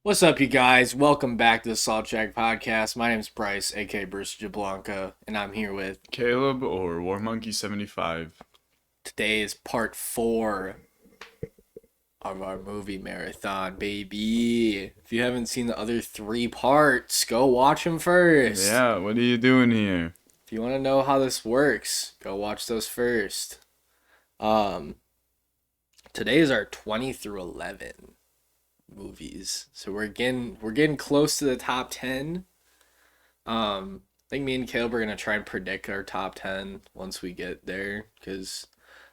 What's up, you guys? Welcome back to the SaltShack podcast. My name's Bryce, aka Bruce Jablanca, and I'm here with Caleb or War Monkey 75. today's part 4 of our movie marathon, baby. If you haven't seen the other 3 parts, go watch them first. Yeah, what are you doing here? If you want to know how this works, go watch those first. Um, Today is our 20 through 11 movies, so we're getting close to the top 10. I think me and Caleb are gonna try and predict our top 10 once we get there, because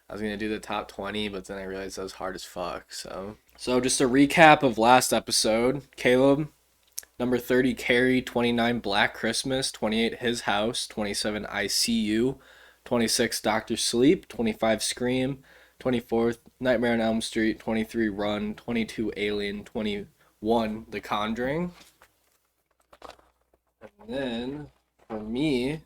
I was gonna do the top 20, but then I realized that was hard as fuck. So just a recap of last episode. Caleb, number 30, Carrie. 29, Black Christmas. 28, His House. 27, ICU. 26, Doctor Sleep. 25, Scream. 24, Nightmare on Elm Street. 23, Run. 22, Alien. 21, The Conjuring. And then for me,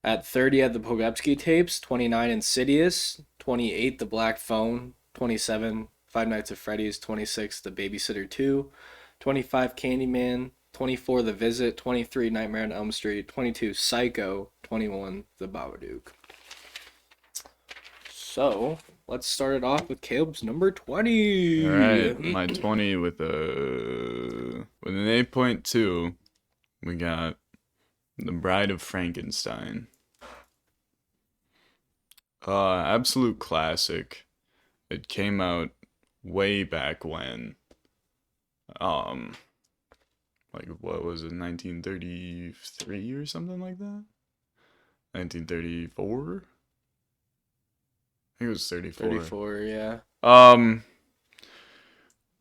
at 30, I had the Pogrebski tapes. 29, Insidious. 28, The Black Phone. 27, Five Nights at Freddy's. 26, The Babysitter 2. 25, Candyman. 24, The Visit. 23, Nightmare on Elm Street. 22, Psycho. 21, The Babadook. So let's start it off with Caleb's number 20. All right, my 20 with an 8.2. We got The Bride of Frankenstein. Absolute classic. It came out way back when. Um, like what was it, 1933 or something like that? 1934? I think it was 34. 34, yeah. Um,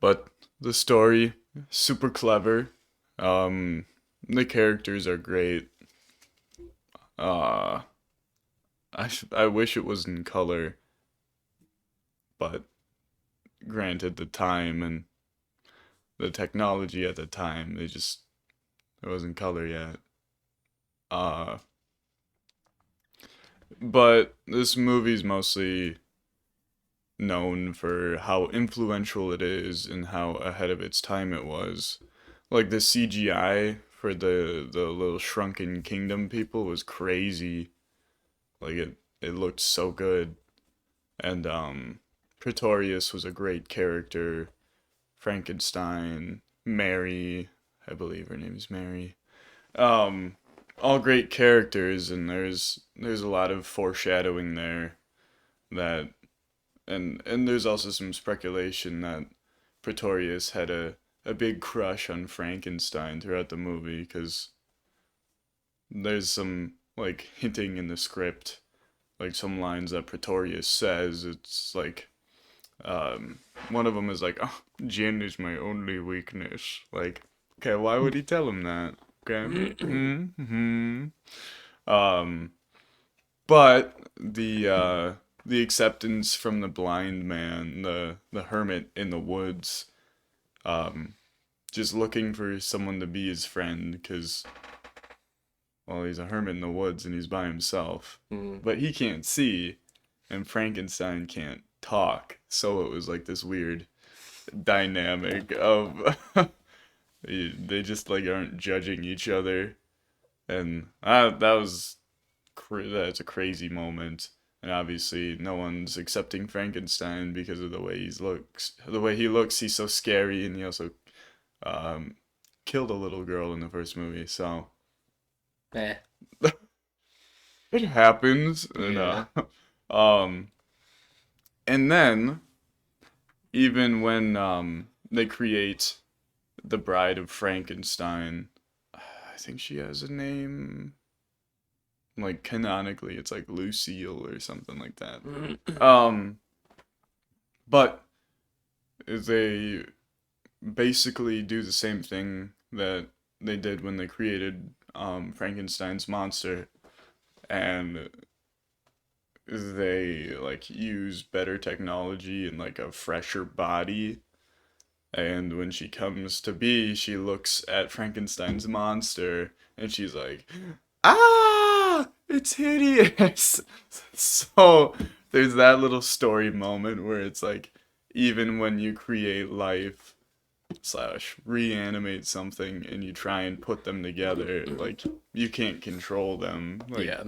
but the story super clever. The characters are great. Uh, I wish it was in color, but granted the time and the technology at the time, it wasn't color yet. Uh, but this movie's mostly known for how influential it is and how ahead of its time it was. Like the CGI for the little shrunken kingdom people was crazy. Like it looked so good. And Pretorius was a great character. Frankenstein, Mary, I believe her name is Mary. Um all great characters, and there's a lot of foreshadowing there that and there's also some speculation that Pretorius had a big crush on Frankenstein throughout the movie, because there's some like hinting in the script, like some lines that Pretorius says. It's like one of them is like, "Oh, gin is my only weakness." Like, okay, why would he tell him that? Okay. Mm-hmm. Um, but the acceptance from the blind man, the hermit in the woods, um, just looking for someone to be his friend, because well, he's a hermit in the woods and he's by himself, Mm. but he can't see, and Frankenstein can't talk, so it was like this weird dynamic of they just like aren't judging each other, and that's a crazy moment. And obviously, no one's accepting Frankenstein because of the way he looks. The way he looks, he's so scary, and he also um, killed a little girl in the first movie. So Eh. it happens. Yeah. Um, and then even when they create the Bride of Frankenstein, I think she has a name. Like canonically, it's like Lucille or something like that. Um, but they basically do the same thing that they did when they created Frankenstein's monster, and they like use better technology and like a fresher body. And when she comes to be, she looks at Frankenstein's monster and she's like, "Ah, it's hideous." So there's that little story moment where it's like, even when you create life, slash reanimate something and you try and put them together, like you can't control them. Like Yeah.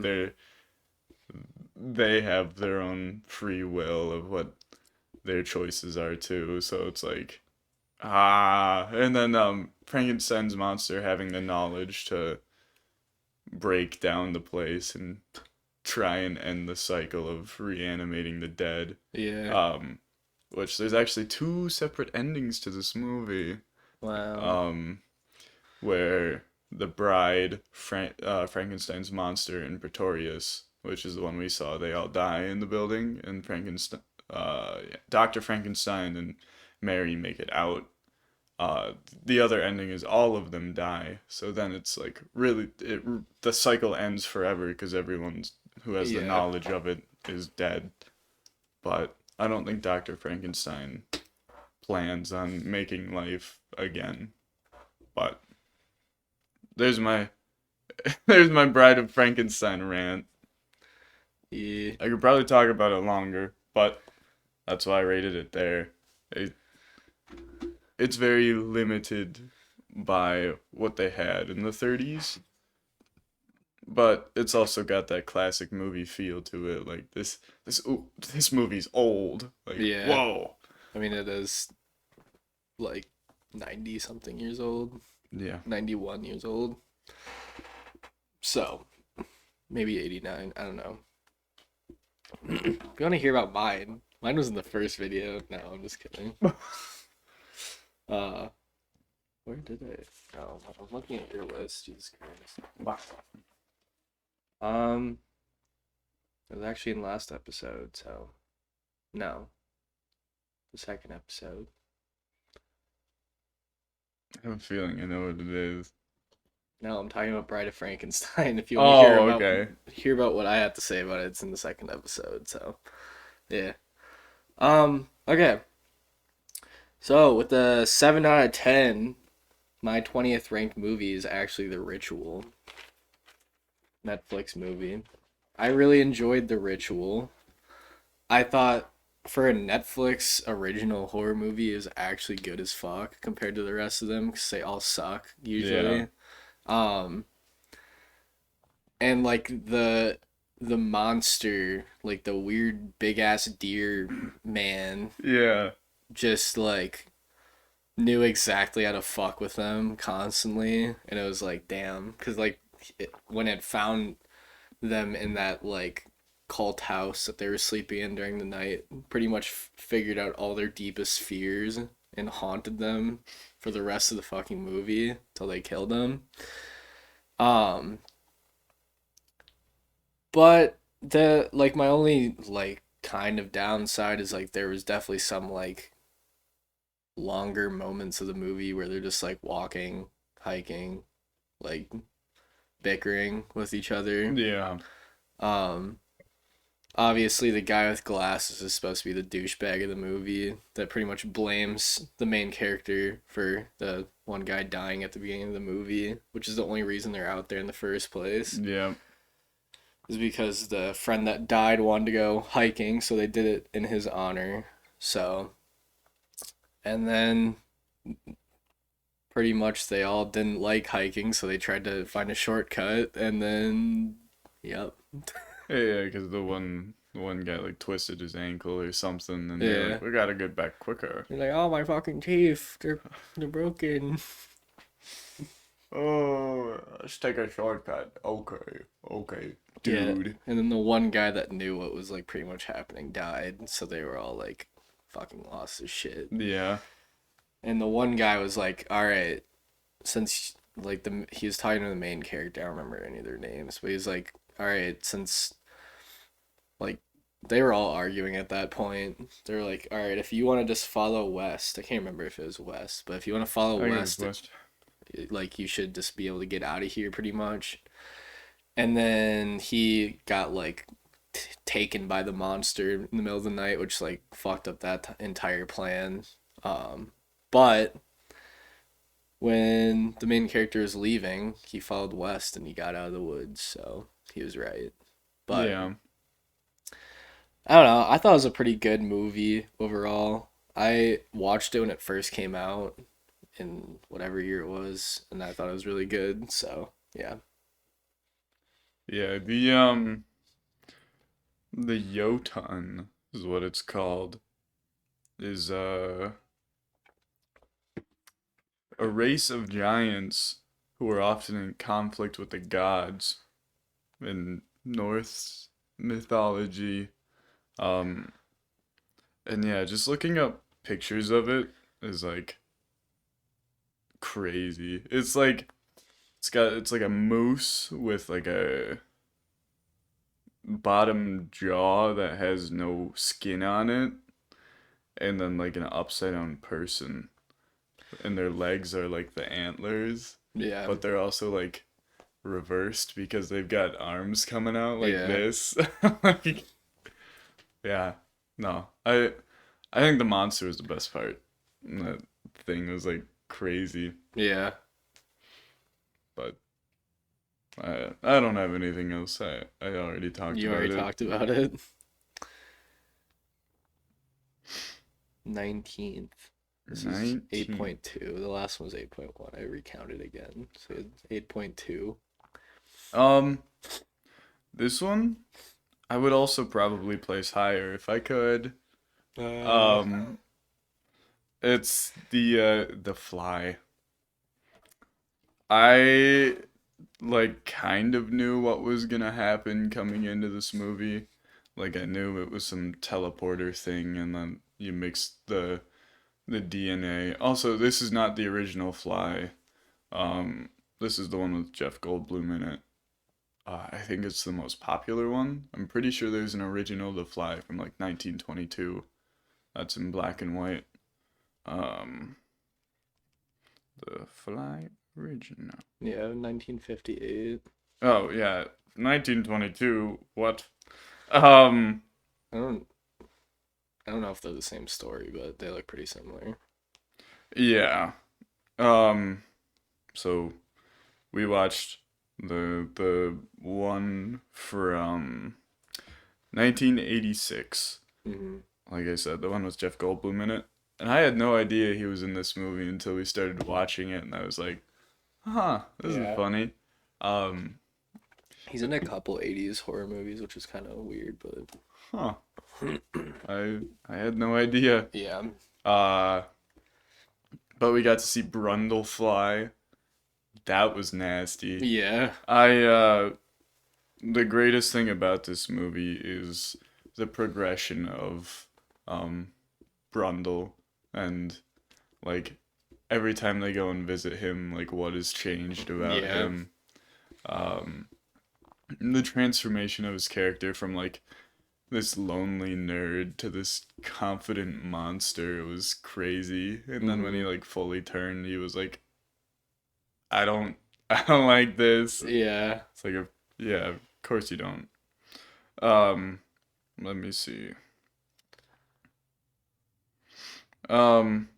they have their own free will of what their choices are too. So it's like and then Frankenstein's monster having the knowledge to break down the place and try and end the cycle of reanimating the dead. Yeah. Um, which there's actually two separate endings to this movie. Wow. Um, where the bride, Frankenstein's monster, and Pretorius, which is the one we saw, they all die in the building, and yeah, Dr. Frankenstein and Mary make it out. The other ending is all of them die. So then it's like really, the cycle ends forever because everyone who has the Yeah. knowledge of it is dead. But I don't think Dr. Frankenstein plans on making life again. But there's my there's my Bride of Frankenstein rant. Yeah. I could probably talk about it longer, but that's why I rated it there. It, it's very limited by what they had in the 30s, but it's also got that classic movie feel to it. Like this movie's old. Like Yeah. whoa. I mean, it is like 90 something years old, Yeah. 91 years old. So maybe 89. I don't know. If you want to hear about mine was in the first video. No, I'm just kidding. Uh, where did I? Oh, I'm looking at your list. Jesus Christ. Wow. Um, it was actually in last episode. So no, the second episode. I have a feeling I know what it is. No, I'm talking about Bride of Frankenstein. If you want to Oh, okay. hear about what I have to say about it, it's in the second episode. So yeah. Okay. So with the 7 out of 10, my 20th ranked movie is actually The Ritual, Netflix movie. I really enjoyed The Ritual. I thought for a Netflix original horror movie, it was actually good as fuck compared to the rest of them because they all suck Yeah. usually. Um, and like the monster, like the weird big ass deer man, Yeah. just like knew exactly how to fuck with them constantly, and it was like damn, because like when it found them in that like cult house that they were sleeping in during the night, pretty much figured out all their deepest fears and haunted them for the rest of the fucking movie till they killed them. Um, but the like my only like kind of downside is like there was definitely some like longer moments of the movie where they're just like walking, hiking, like bickering with each other. Yeah. Um, Obviously the guy with glasses is supposed to be the douchebag of the movie that pretty much blames the main character for the one guy dying at the beginning of the movie, which is the only reason they're out there in the first place. Yeah. Is because the friend that died wanted to go hiking, so they did it in his honor. So, and then pretty much they all didn't like hiking, so they tried to find a shortcut, and then, yep. Yeah, because the one guy like twisted his ankle or something, and they're Yeah. like, "We gotta get back quicker." They're like, oh, my fucking teeth, they're broken. Oh, let's take a shortcut. Okay, okay, Yeah. dude. And then the one guy that knew what was like pretty much happening died, so they were all like fucking lost their shit. Yeah, And the one guy was like, all right, since like he was talking to the main character, I don't remember any of their names, but he's like, all right, since like they were all arguing at that point, they're like, all right, if you want to just follow West, I can't remember if it was West, but if you want to follow I guess West, West. like you should just be able to get out of here pretty much. And then he got like taken by the monster in the middle of the night, which like fucked up that entire plan. But when the main character is leaving, he followed West and he got out of the woods, so he was right. But Yeah, I don't know. I thought it was a pretty good movie overall. I watched it when it first came out, in whatever year it was, and I thought it was really good. So yeah, Yeah, the Jotun is what it's called, is a race of giants who are often in conflict with the gods in Norse mythology. Um, and yeah, just looking up pictures of it is like crazy. It's like a moose with like a bottom jaw that has no skin on it, and then like an upside down person, and their legs are like the antlers, yeah, but they're also like reversed because they've got arms coming out like yeah, this. Like, yeah, no, I think the monster was the best part. That thing was like crazy, yeah. but I don't have anything else. I already talked You already about it. talked about it. 19th. This is 19. 8.2. The last one was 8.1. I recounted again. So it's 8.2. Um, this one I would also probably place higher if I could. Uh, Um, it's the Fly. I like kind of knew what was gonna happen coming into this movie. Like I knew it was some teleporter thing, and then you mixed the DNA. Also, this is not the original Fly. Um, this is the one with Jeff Goldblum in it. I think it's the most popular one. I'm pretty sure there's an original The Fly from like 1922. That's in black and white. Um, The Fly original. yeah, 1958. Oh yeah, 1922. What? Um, I don't I don't know if they're the same story, but they look pretty similar. yeah. Um, so we watched the one from 1986. Hmm. Like I said, the one with Jeff Goldblum in it. And I had no idea he was in this movie until we started watching it, and I was like, "Huh, this is Yeah. funny." Um, He's in a couple 80s horror movies, which is kind of weird, but huh. I had no idea. yeah. Uh, but we got to see Brundle fly. That was nasty. Yeah. I the greatest thing about this movie is the progression of um Brundle, and like every time they go and visit him, like what has changed about Yeah. him. Um, the transformation of his character from like this lonely nerd to this confident monster was crazy. And then when he Hmm. like fully turned, he was like, I don't, I don't like this. Yeah. It's like a, yeah, of course you don't. Um, let me see. Um,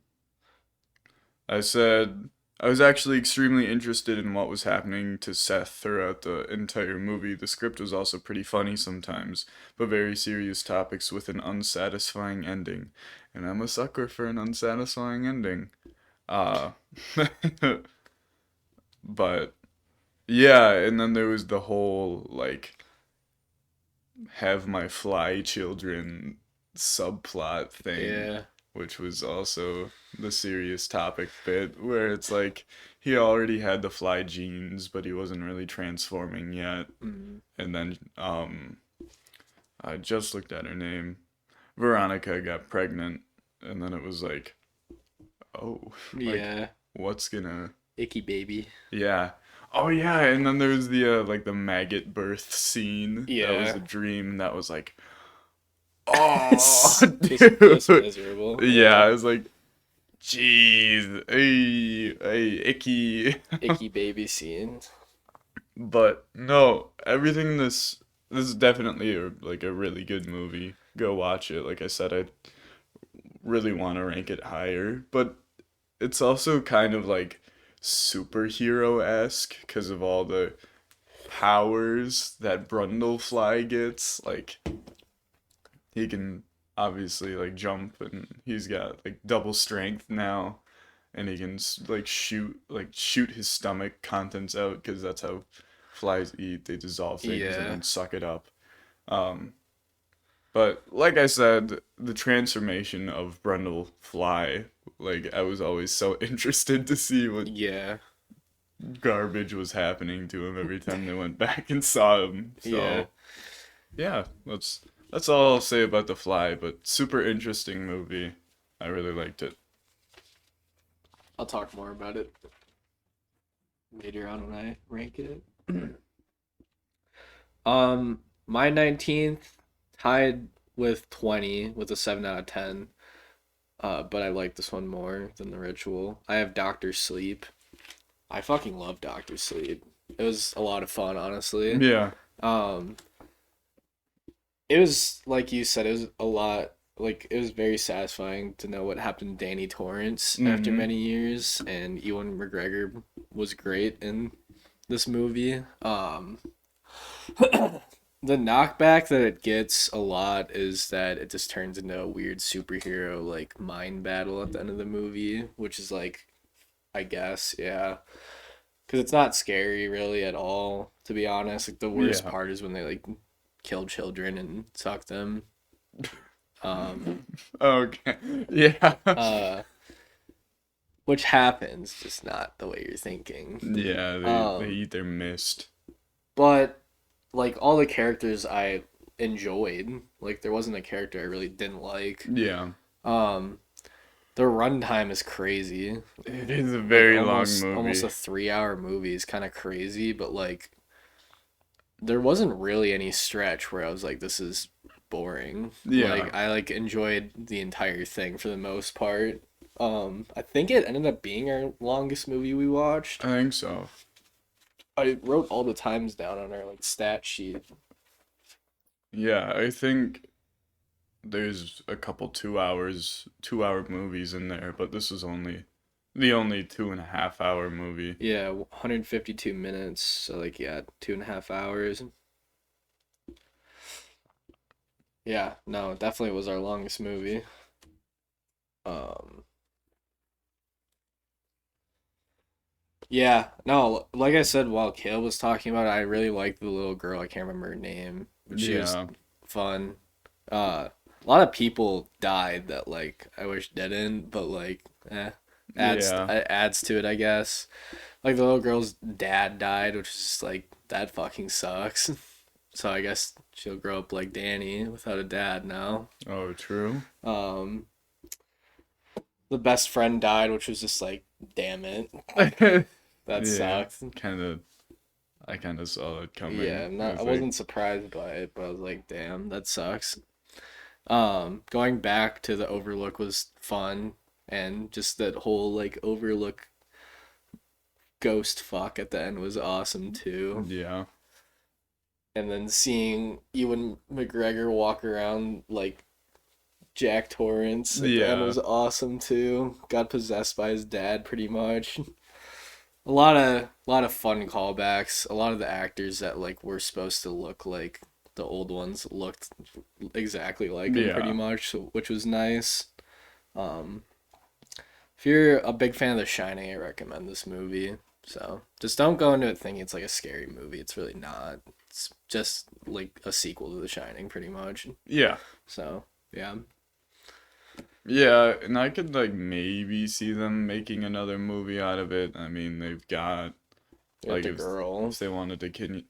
I said I was actually extremely interested in what was happening to Seth throughout the entire movie. The script was also pretty funny sometimes, but very serious topics with an unsatisfying ending. And I'm a sucker for an unsatisfying ending. Uh but yeah, and then there was the whole like have my fly children subplot thing, Yeah. which was also the serious topic bit where it's like he already had the fly genes, but he wasn't really transforming yet. Hmm. And then I just looked at her name. Veronica got pregnant, and then it was like, oh, like Yeah. what's gonna Icky baby. yeah. Oh yeah, and then there's the like the maggot birth scene. That was Yeah. a dream. That was like, oh, Just dude. miserable. Yeah, Yeah. I was like, jeez, hey, icky. Icky baby scene. But no, everything this is definitely like a really good movie. Go watch it. Like I said, I really want to rank it higher, but it's also kind of like superhero-esque because of all the powers that Brundlefly gets. Like he can obviously like jump, and he's got like double strength now, and he can shoot his stomach contents out because that's how flies eat. They dissolve things and Yeah. then suck it up. Um, but like I said, the transformation of Brundle Fly, like I was always so interested to see what Yeah. garbage was happening to him every time they went back and saw him. Yeah. So yeah, that's all I'll say about The Fly, but super interesting movie. I really liked it. I'll talk more about it later on when I rank it. My 19th tied with 20 with a 7 out of 10. But I like this one more than The Ritual. I have Doctor Sleep. I fucking love Doctor Sleep. It was a lot of fun, honestly. Yeah. Um, it was like you said, it was a lot. Like it was very satisfying to know what happened to Danny Torrance after Mm-hmm. many years, and Ewan McGregor was great in this movie. The knockback that it gets a lot is that it just turns into a weird superhero like mind battle at the end of the movie, which is like, I guess, yeah, because it's not scary really at all. To be honest, like the worst Yeah. part is when they like kill children and suck them. Um, Okay. Yeah. uh, which happens, just not the way you're thinking. Yeah, they Um, eat their mist. but like all the characters I enjoyed. Like there wasn't a character I really didn't like. Yeah. Um, the runtime is crazy. It is a Like very long almost movie. a 3 hour movie is kind of crazy, but like there wasn't really any stretch where I was like, this is boring. Yeah, Like I like enjoyed the entire thing for the most part. I think it ended up being our longest movie we watched. I think so. I wrote all the times down on our like stat sheet. Yeah, I think there's a couple 2 hour movies in there, but this is only the only 2.5 hour movie. Yeah, 152 minutes. So like yeah, 2.5 hours. Yeah, no, it definitely was our longest movie. Um, yeah, no, like I said while Caleb was talking about it, I really liked the little girl. I can't remember her name, but she was Yeah, fun. A lot of people died that like I wish didn't, but like, yeah, adds to it, I guess. Like the little girl's dad died, which is just like that fucking sucks. So I guess she'll grow up like Danny without a dad now. oh, true. Um, the best friend died, which was just like, damn it, that Yeah, sucked. kind of. I kind of saw it Yeah, coming. I'm I not. I was like, wasn't surprised by it, but I was like, damn, that sucks. Going back to the Overlook was fun, and just that whole like Overlook ghost fuck at the end was awesome too. yeah, And then seeing Ewan McGregor walk around like Jack Torrance at the end yeah, was awesome too. Got possessed by his dad pretty much. A lot of fun callbacks. A lot of the actors that like were supposed to look like the old ones looked exactly like him pretty yeah, much, which was nice. Um, if you're a big fan of The Shining, I recommend this movie. So just don't go into it thinking it's like a scary movie. It's really not. It's just like a sequel to The Shining, pretty much. yeah. So yeah, Yeah, and I could like maybe see them making another movie out of it. I mean, they've got you got like the girl. if they wanted to continue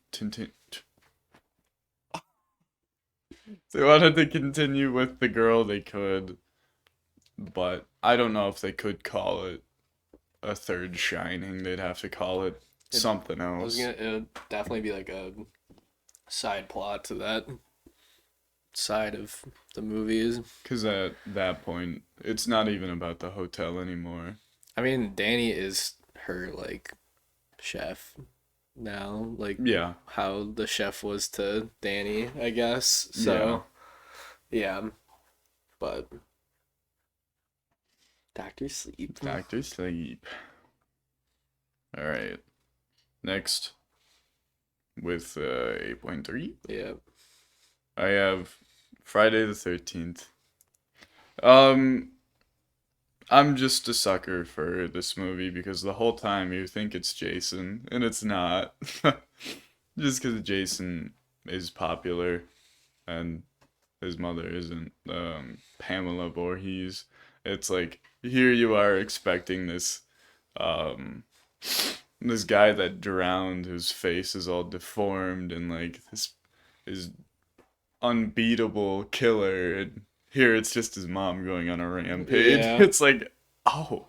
if they wanted to continue with the girl, they could, but I don't know if they could call it a third Shining. They'd have to call it It, something I was else. gonna. It would definitely be like a side plot to that side of the movies. Because at that point, it's not even about the hotel anymore. I mean, Danny is her like chef now, like Yeah, how the chef was to Danny, I guess. yeah. So yeah, but Doctor Sleep. Doctor Sleep. All right. Next, with 8.3, Yeah, I have Friday the 13th. Um, I'm just a sucker for this movie because the whole time you think it's Jason and it's not. Just because Jason is popular and his mother isn't, Pamela Voorhees. It's like here you are expecting um this guy that drowned, whose face is all deformed and like this is unbeatable killer, and here it's just his mom going on a rampage. Yeah. It's like, oh,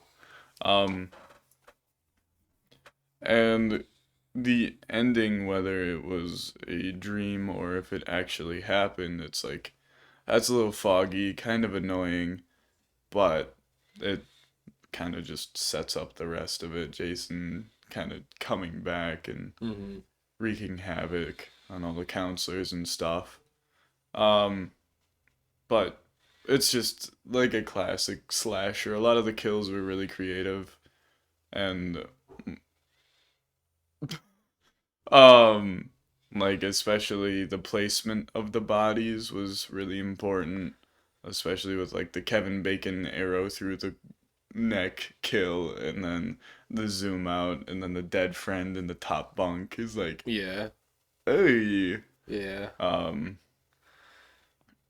um, and the ending, whether it was a dream or if it actually happened, it's like that's a little foggy, kind of annoying, but it kind of just sets up the rest of it. Jason kind of coming back and Hmm. wreaking havoc on all the counselors and stuff. Um, but it's just like a classic slasher. A lot of the kills were really creative, and um like especially the placement of the bodies was really important, especially with like the Kevin Bacon arrow through the neck kill, and then the zoom out, and then the dead friend in the top bunk is like, Yeah. hey. Yeah. um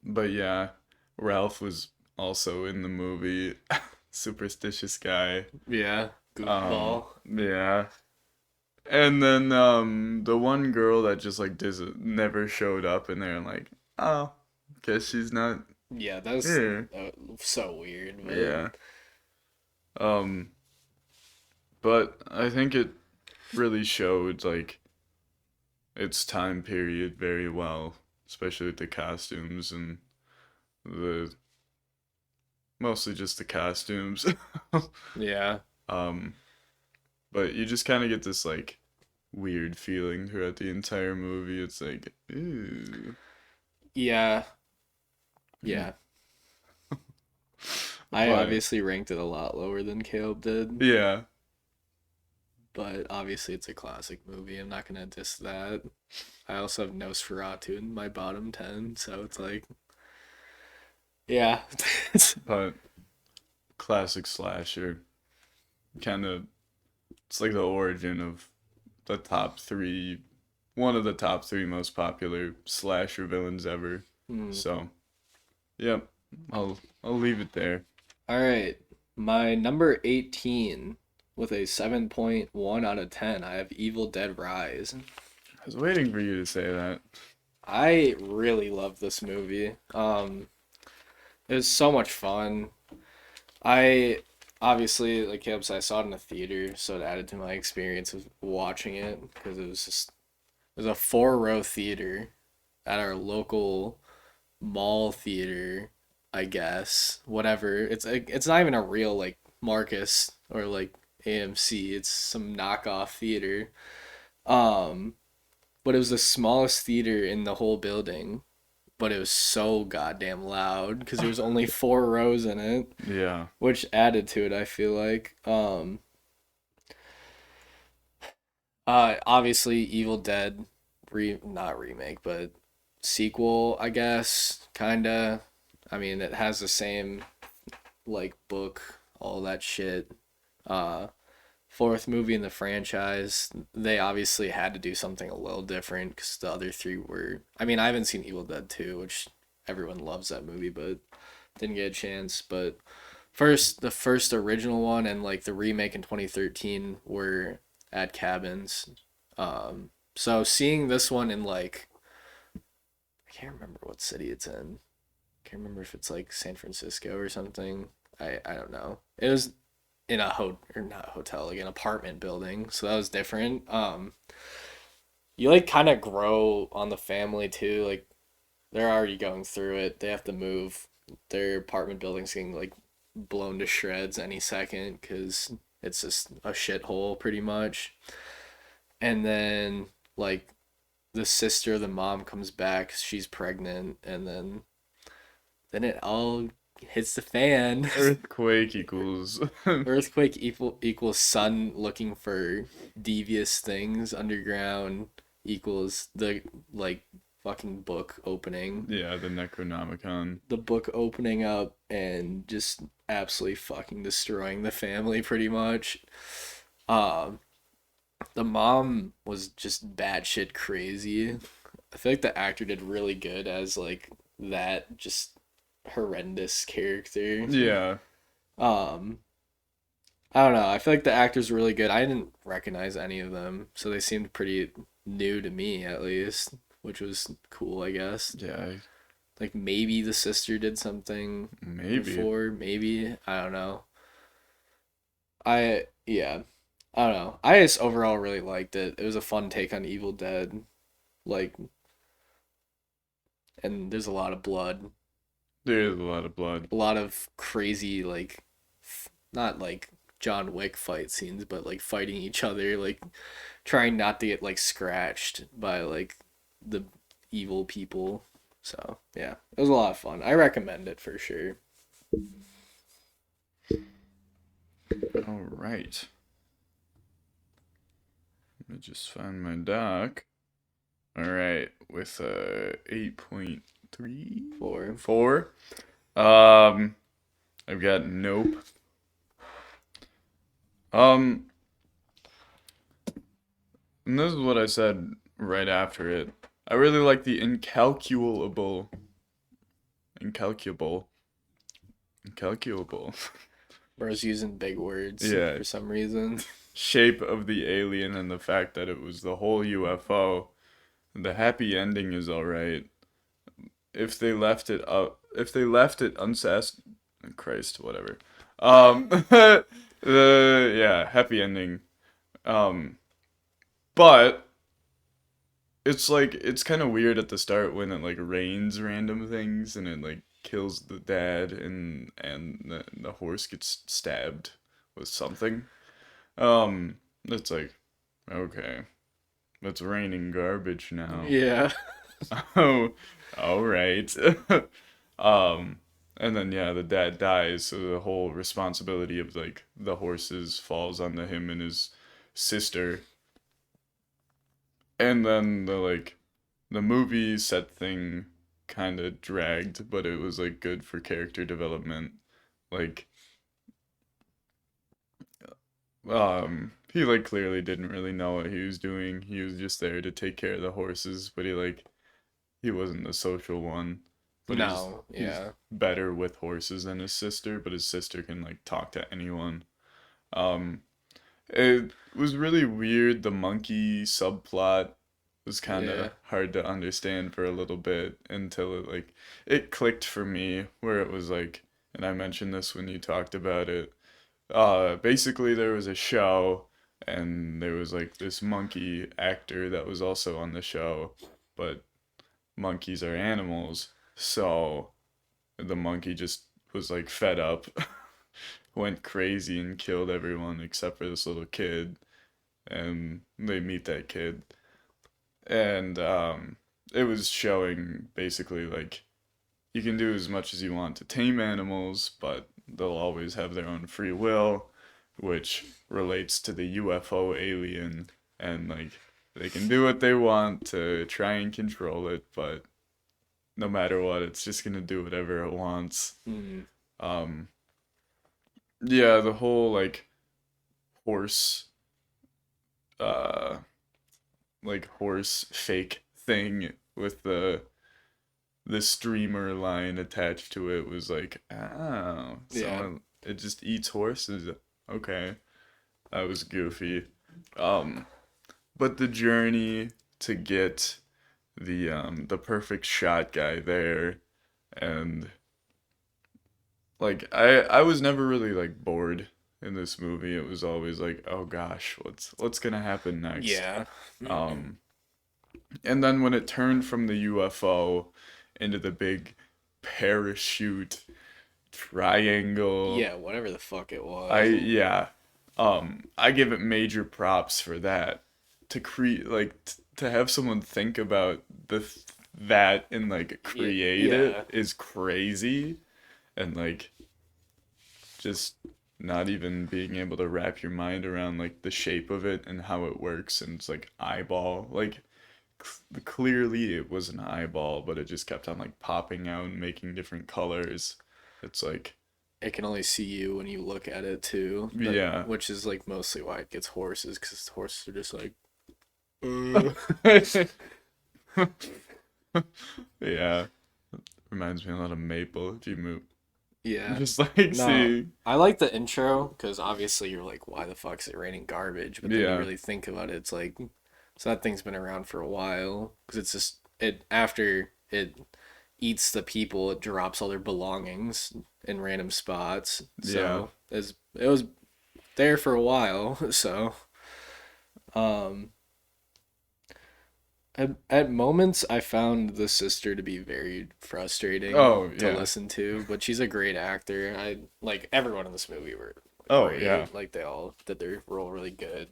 but yeah, Ralph was also in the movie. Superstitious guy. Yeah. Goofball. Yeah. And then the one girl that just like never showed up, and they're like, oh, guess she's not Yeah, that's here. so weird, but Yeah. Um but I think it really showed like its time period very well, especially with the costumes and the mostly just the costumes. yeah. um but you just kind of get this like weird feeling throughout the entire movie. It's like, ooh. Yeah. Yeah. I But obviously ranked it a lot lower than Caleb did, yeah, but obviously it's a classic movie. I'm not gonna diss that. I also have Nosferatu in my bottom 10, so it's like, yeah. but classic slasher. Kind of, it's like the origin of the top three, one of the top three most popular slasher villains ever. Hmm. So, yep, I'll leave it there. All right. My number 18 with a 7.1 out of 10, I have Evil Dead Rise. I was waiting for you to say that. I really love this movie. It was so much fun. I obviously, like Caleb said, I saw it in a theater, so it added to my experience of watching it because it was a 4-row theater at our local mall theater, I guess. Whatever. It's not even a real like Marcus or like AMC. It's some knockoff theater. Um, but it was the smallest theater in the whole building. But it was so goddamn loud because there was only 4 rows in it, Yeah. which added to it. I feel like. Obviously, Evil Dead, not remake, but sequel, I guess, kinda. I mean, it has the same like book, all that shit. Uh, fourth movie in the franchise. They obviously had to do something a little different because the other three were. I mean, I haven't seen Evil Dead 2, which everyone loves that movie, but didn't get a chance. But the first original one and like the remake in 2013 were at cabins. So seeing this one in like I can't remember what city it's in. Can't remember if it's like San Francisco or something. I don't know. It was in a or not hotel, like an apartment building, so that was different. You like kind of grow on the family too. Like they're already going through it. They have to move. Their apartment building's getting like blown to shreds any second because it's just a shithole pretty much. And then like the sister of the mom comes back. She's pregnant, and then it all hits the fan. Earthquake equals. Earthquake equals sun looking for devious things underground equals the like fucking book opening. Yeah, the Necronomicon. The book opening up and just absolutely fucking destroying the family pretty much. Um, the mom was just batshit crazy. I feel like the actor did really good as like that just horrendous character. Yeah. Um, I don't know. I feel like the actors were really good. I didn't recognize any of them, so they seemed pretty new to me at least, which was cool, I guess. Yeah, Like maybe the sister did something maybe. before, maybe. I don't know. Yeah. I don't know. I just overall really liked it. It was a fun take on Evil Dead. Like, and there's a lot of blood, There's a lot of blood. a lot of crazy like not like John Wick fight scenes, but like fighting each other, like trying not to get like scratched by like the evil people. So yeah, it was a lot of fun. I recommend it for sure. All right. Let me just find my doc. All right, with 8.3 For 4. Um, I've got Nope. Um, and this is what I said right after it. I really like the incalculable, incalculable, Bro's using big words yeah, for some reason. shape of the alien and the fact that it was the whole UFO. The happy ending is all right. If they left it up, if they left it unsast, Christ, whatever. The yeah, happy ending. Um, but it's like it's kind of weird at the start when it like rains random things and it like kills the dad and the horse gets stabbed with something. It's like okay, it's raining garbage now. Yeah. Oh, all right. um, and then yeah, the dad dies, so the whole responsibility of like the horses falls onto him and his sister. And then the movie set thing kind of dragged, but it was like good for character development. Like he like clearly didn't really know what he was doing. He was just there to take care of the horses, but he wasn't the social one. But No. he's Yeah. better with horses than his sister, but his sister can like talk to anyone. Um it was really weird. The monkey subplot was kind Yeah. of hard to understand for a little bit until it clicked for me where it was like, and I mentioned this when you talked about it. Basically there was a show and there was like this monkey actor that was also on the show, but monkeys are animals. So the monkey just was like fed up, went crazy and killed everyone except for this little kid. And they meet that kid. And it was showing basically like you can do as much as you want to tame animals, but they'll always have their own free will, which relates to the UFO alien. And like they can do what they want to try and control it, but no matter what, it's just gonna do whatever it wants. Mm. Um, yeah, the whole like horse, uh, horse fake thing with the streamer line attached to it was like, oh, Yeah. someone it just eats horses. Okay, that was goofy. Um, but the journey to get the perfect shot guy there and like I was never really like bored in this movie. It was always like, oh gosh, what's gonna happen next? Yeah. Um, and then when it turned from the UFO into the big parachute triangle, Yeah, whatever the fuck it I was. yeah, I give it major props for that. To create to have someone think about that and like Yeah, create it yeah. is crazy, and like just not even being able to wrap your mind around like the shape of it and how it works and it's like eyeball like clearly it was an eyeball, but it just kept on like popping out and making different colors. It's like, It can only see you when you look at it too. That yeah. which is like mostly why it gets horses, because horses are just like, Yeah. Reminds me a lot of Maple if you move. yeah. Just like No, see. I like the intro because obviously you're like, why the fuck is it raining garbage? But then you Yeah. really think about it, it's like, so that thing's been around for a while because it's just it after it eats the people, it drops all their belongings in random spots. Yeah. So it was there for a while. So um, at moments, I found the sister to be very frustrating Oh, to yeah. listen to, but she's a great actor. I like everyone in this movie were Oh, yeah. great. Like they all did their role really good.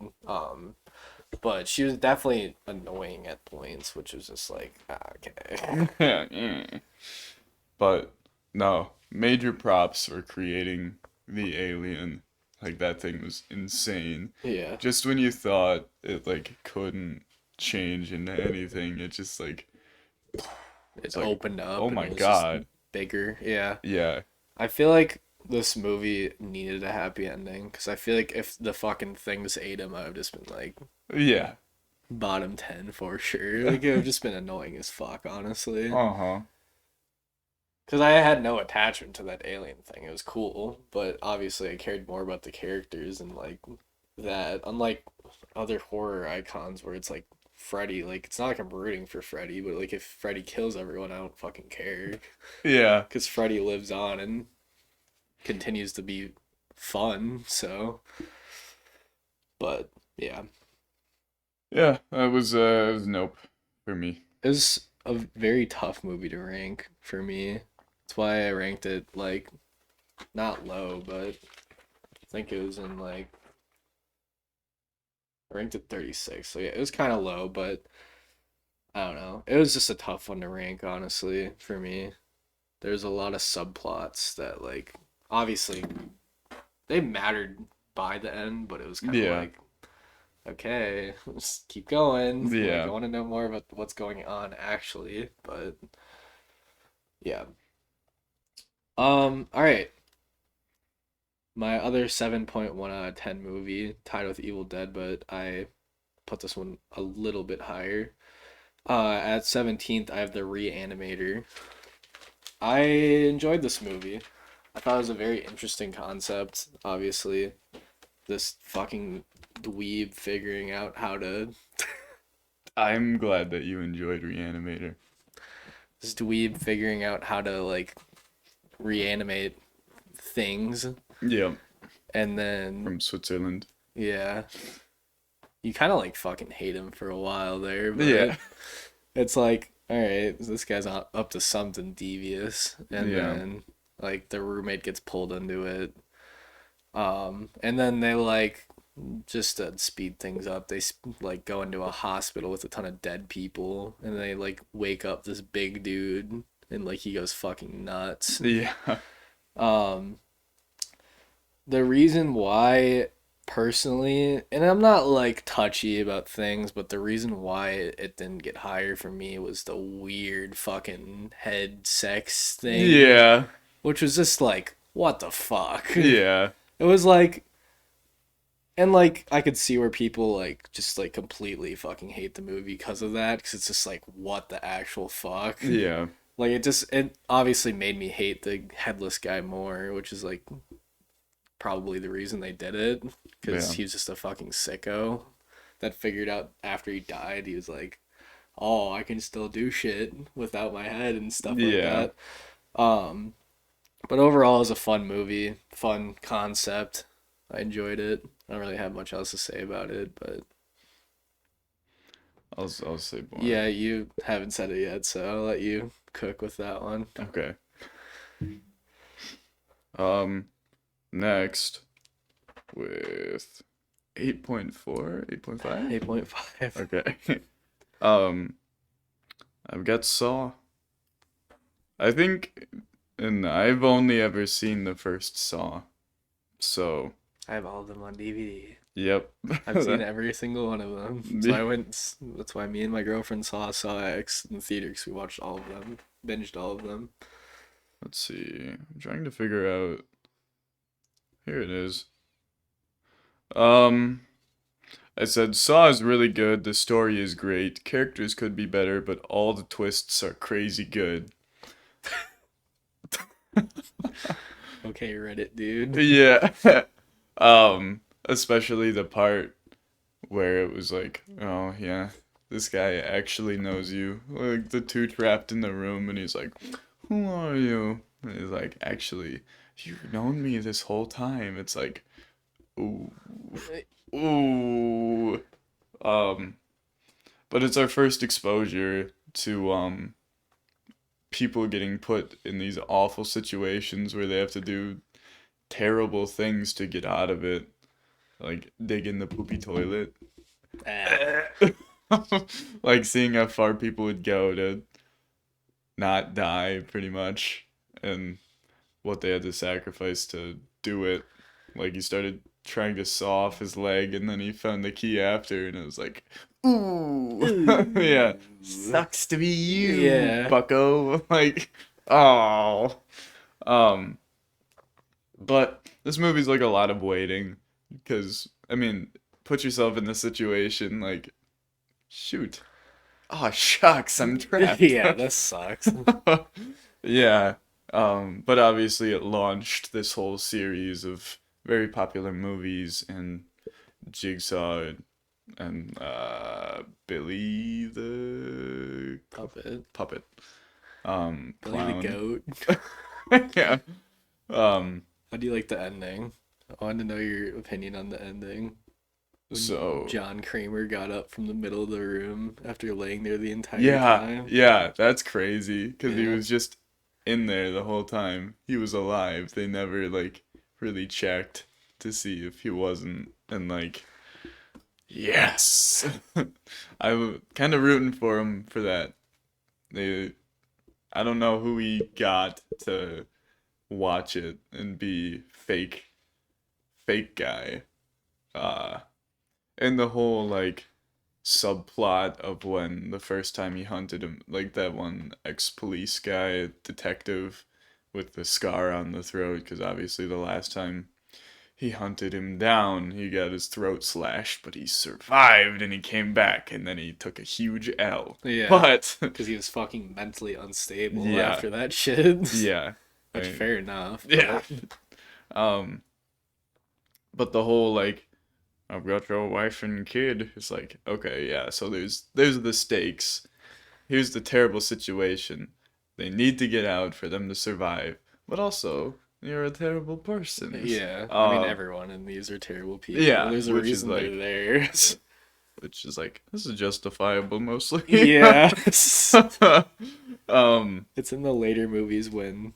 But she was definitely annoying at points, which was just like, okay. Yeah. But no, major props for creating the alien. Like that thing was insane. Yeah, Just when you thought it like couldn't change into anything, it just like it it's like, opened oh up and my it was just God. bigger. Yeah, Yeah. I feel like this movie needed a happy ending because I feel like if the fucking things ate him, I would have just been like Yeah. bottom 10 for sure. Like it would have just been annoying as fuck, honestly. Uh-huh. Because I had no attachment to that alien thing. It was cool, but obviously I cared more about the characters and like that. Unlike other horror icons where it's like Freddy, like it's not like I'm rooting for Freddy, but like if Freddy kills everyone, I don't fucking care. Yeah. Because Freddy lives on and continues to be fun. So, but yeah, Yeah. That was nope for me. it was a very tough movie to rank for me. That's why I ranked it like not low, but I think it was in like I ranked it 36. So yeah, it was kind of low, but I don't know. It was just a tough one to rank, honestly, for me. There's a lot of subplots that like obviously they mattered by the end, but it was kind of Yeah. like okay, let's keep going. Like I Yeah. want to know more about what's going on actually, but yeah. All right. My other 7.1 out of 10 movie tied with Evil Dead, but I put this one a little bit higher. At 17th, I have The Reanimator. I enjoyed this movie. I thought it was a very interesting concept. Obviously, this fucking dweeb figuring out how to. I'm glad that you enjoyed Reanimator. This dweeb figuring out how to, like, reanimate things. Yeah. And then, From Switzerland. yeah. You kind of, like, fucking hate him for a while there, but Yeah. it's like, all right, this guy's up to something devious. And Yeah. then, like, the roommate gets pulled into it. And then they like just to speed things up. They like go into a hospital with a ton of dead people, and they like wake up this big dude, and like he goes fucking nuts. Yeah. Um, the reason why personally, and I'm not like touchy about things, but the reason why it didn't get higher for me was the weird fucking head sex thing, Yeah. which was just like, what the fuck? Yeah. It was like, and like I could see where people like just like completely fucking hate the movie because of that, because it's just like, what the actual fuck? Yeah. Like it obviously made me hate the headless guy more, which is like probably the reason they did it, because Yeah. he was just a fucking sicko that figured out after he died he was like, oh, I can still do shit without my head and stuff like Yeah. that. Um, but overall, it was a fun movie, fun concept. I enjoyed it. I don't really have much else to say about it, but I'll say more. yeah, you haven't said it yet, so I'll let you cook with that one. Okay. Um Next with 8.4, 8.5? 8.5. Okay. Um I've got Saw. I think and I've only ever seen the first Saw. So, I have all of them on DVD. Yep. I've seen every single one of them. So I went. That's why me and my girlfriend saw X in the theater because we watched all of them, binged all of them. Let's see. I'm trying to figure out. Here it is. Um, I said Saw is really good. The story is great. Characters could be better, but all the twists are crazy good. Okay, Reddit dude. Yeah. Especially the part where it was like, oh yeah, this guy actually knows you. Like the two trapped in the room, and he's like, "Who are you?" And he's like, "Actually, you've known me this whole time." It's like, ooh, ooh. Um, but it's our first exposure to people getting put in these awful situations where they have to do terrible things to get out of it, like dig in the poopy toilet. Ah, Like seeing how far people would go to not die, pretty much, and what they had to sacrifice to do it. Like he started trying to saw off his leg, and then he found the key after, and it was like, ooh, yeah, ooh. sucks to be you, Yeah. Bucko. Like, oh, um, but this movie's like a lot of waiting, because I mean, put yourself in the situation, like, shoot. Oh shucks, I'm trapped. Yeah, that sucks. Yeah. But obviously it launched this whole series of very popular movies and Jigsaw and Billy the Puppet. Puppet. Billy the Clown. Goat. Yeah. Um, How do you like the ending? I want to know your opinion on the ending. When so John Kramer got up from the middle of the room after laying there the entire yeah, time. yeah, that's crazy because he Yeah. was just in there the whole time. He was alive. They never like really checked to see if he wasn't, and like yes. I'm kind of rooting for him for that. They I don't know who he got to watch it and be fake guy. Uh and the whole like subplot of when the first time he hunted him, like that one ex-police guy detective with the scar on the throat, because obviously the last time he hunted him down, he got his throat slashed, but he survived and he came back, and then he took a huge L. Yeah. But Because he was fucking mentally unstable yeah, after that shit. yeah, Which, fair enough. yeah. But Um, but the whole like I've got your wife and kid. It's like, okay, yeah, so there's the stakes. Here's the terrible situation. They need to get out for them to survive. But also, you're a terrible person. yeah, I mean, Uh everyone in these are terrible people. yeah, There's a which is reason they're like there. this is justifiable mostly. Yeah. um It's in the later movies when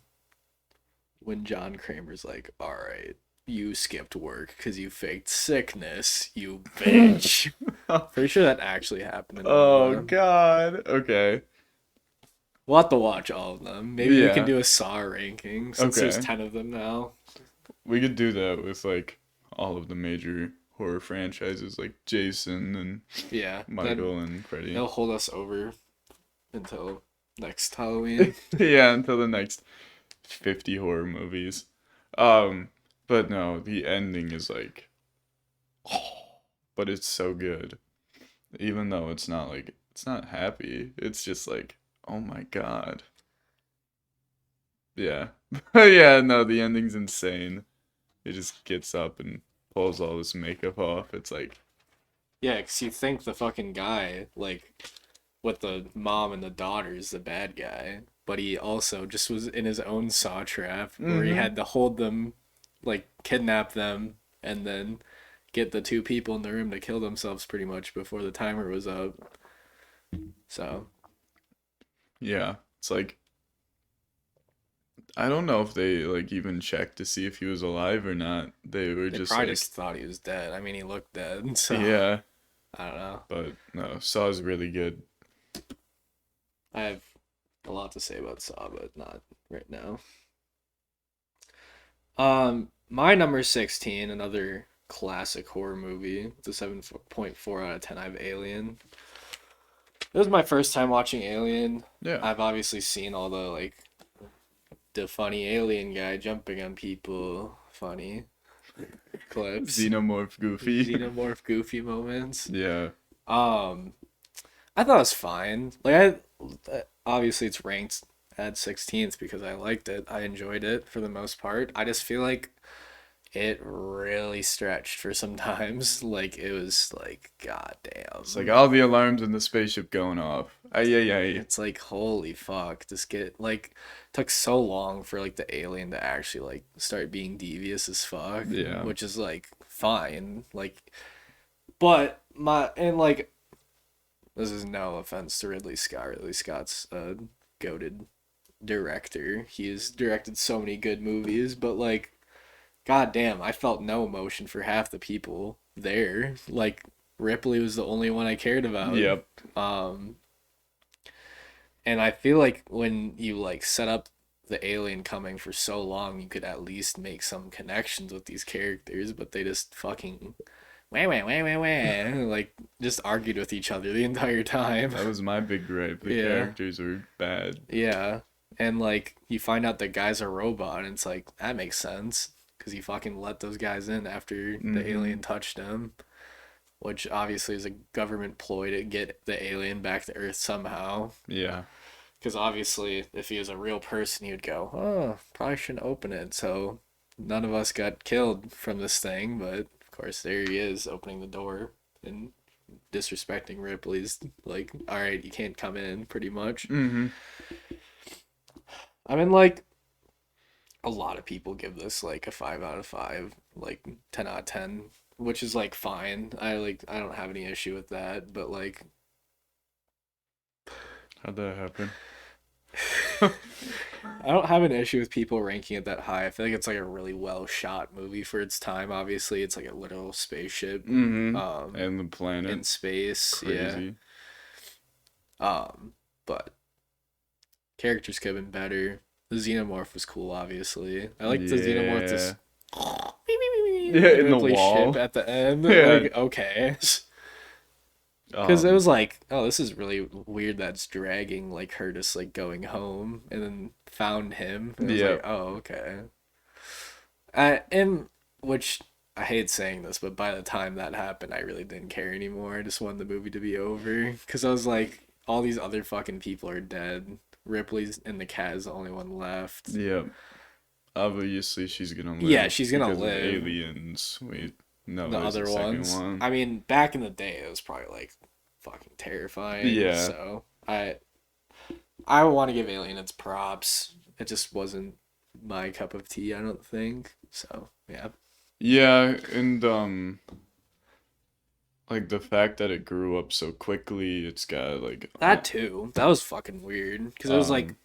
John Kramer's like, "All right, you skipped work because you faked sickness, you bitch." Pretty sure that actually happened in one of Oh them. God. Okay. We'll have to watch all of them. Maybe we can Yeah. do a Saw ranking since there's Okay. 10 of them now. We could do that with like all of the major horror franchises like Jason and Yeah, then Michael and Freddy. they'll hold us over until next Halloween. Yeah, until the next 50 horror movies. Um, but no, the ending is like, but it's so good. Even though it's not like, it's not happy. It's just like, oh my God. Yeah. Yeah, no, the ending's insane. He just gets up and pulls all this makeup off. It's like, Yeah, because you think the fucking guy, like, with the mom and the daughter is the bad guy, but he also just was in his own saw trap where he mm-hmm. had to hold them, like, kidnap them, and then get the two people in the room to kill themselves pretty much before the timer was up. So, Yeah. It's like, I don't know if they like even checked to see if he was alive or not. They were they just probably like, just thought he was dead. I mean, he looked dead, so yeah. I don't know. But no, Saw's really good. I have a lot to say about Saw, but not right now. My number 16, another classic horror movie. It's a 7.4 out of 10. I have Alien. It was my first time watching Alien. Yeah. I've obviously seen all the like the funny alien guy jumping on people, funny clips, Xenomorph Goofy. xenomorph goofy moments. Yeah. Um, I thought it was fine. Like obviously it's ranked at 16th because I liked it. I enjoyed it for the most part. I just feel like it really stretched for some times. Like it was like It's like goddamn. all the alarms in the spaceship going off. Ay, ay, ay. It's like holy fuck. Just get like took so long for like the alien to actually like start being devious as fuck, Yeah. which is like fine. Like but my and like this is no offense to Ridley Scott. Ridley Scott's a goated director. He has directed so many good movies, but like god damn, I felt no emotion for half the people there. Like Ripley was the only one I cared about. Yep. Um and I feel like when you like set up the alien coming for so long, you could at least make some connections with these characters, but they just fucking wah wah wah wah wah like just argued with each other the entire time. That was my big gripe. The Yeah. characters were bad. Yeah. And like you find out the guy's a robot and it's like that makes sense because he fucking let those guys in after the Mm-hmm. alien touched him, which obviously is a government ploy to get the alien back to Earth somehow. Yeah. Because obviously, if he was a real person, he would go, "Oh, probably shouldn't open it." So none of us got killed from this thing, but of course, there he is opening the door and disrespecting Ripley's like, "All right, you can't come in," pretty much. Mm-hmm. I mean, like a lot of people give this like a 5 out of 5, like 10 out of 10, which is like fine. I don't have any issue with that, but like How'd that happen? I don't have an issue with people ranking it that high. I feel like it's like a really well shot movie for its time. Obviously, it's like a literal spaceship Mm-hmm. um And the planet. in space. Yeah. Crazy. But characters could have been better. The xenomorph was cool, obviously. I like the xenomorph Yeah. just Yeah, in the Ripley ship wall. at the end. Yeah. Like, okay. Because it Um, was like, oh, this is really weird that's dragging like her just like going home and then found him. And I was yeah. like, oh, okay. And which I hate saying this, but by the time that happened, I really didn't care anymore. I just wanted the movie to be over because I was like, all these other fucking people are dead. Ripley's and the cat is the only one left. Yeah. Obviously, she's gonna Yeah, live she's gonna because of live. aliens. Wait, no, The there's a other second ones, one. I mean, back in the day, it was probably like fucking terrifying. Yeah. So I want to give Alien its props. It just wasn't my cup of tea, I don't think. So yeah. Yeah, and like the fact that it grew up so quickly, it's got like That too. That was fucking weird because it was like um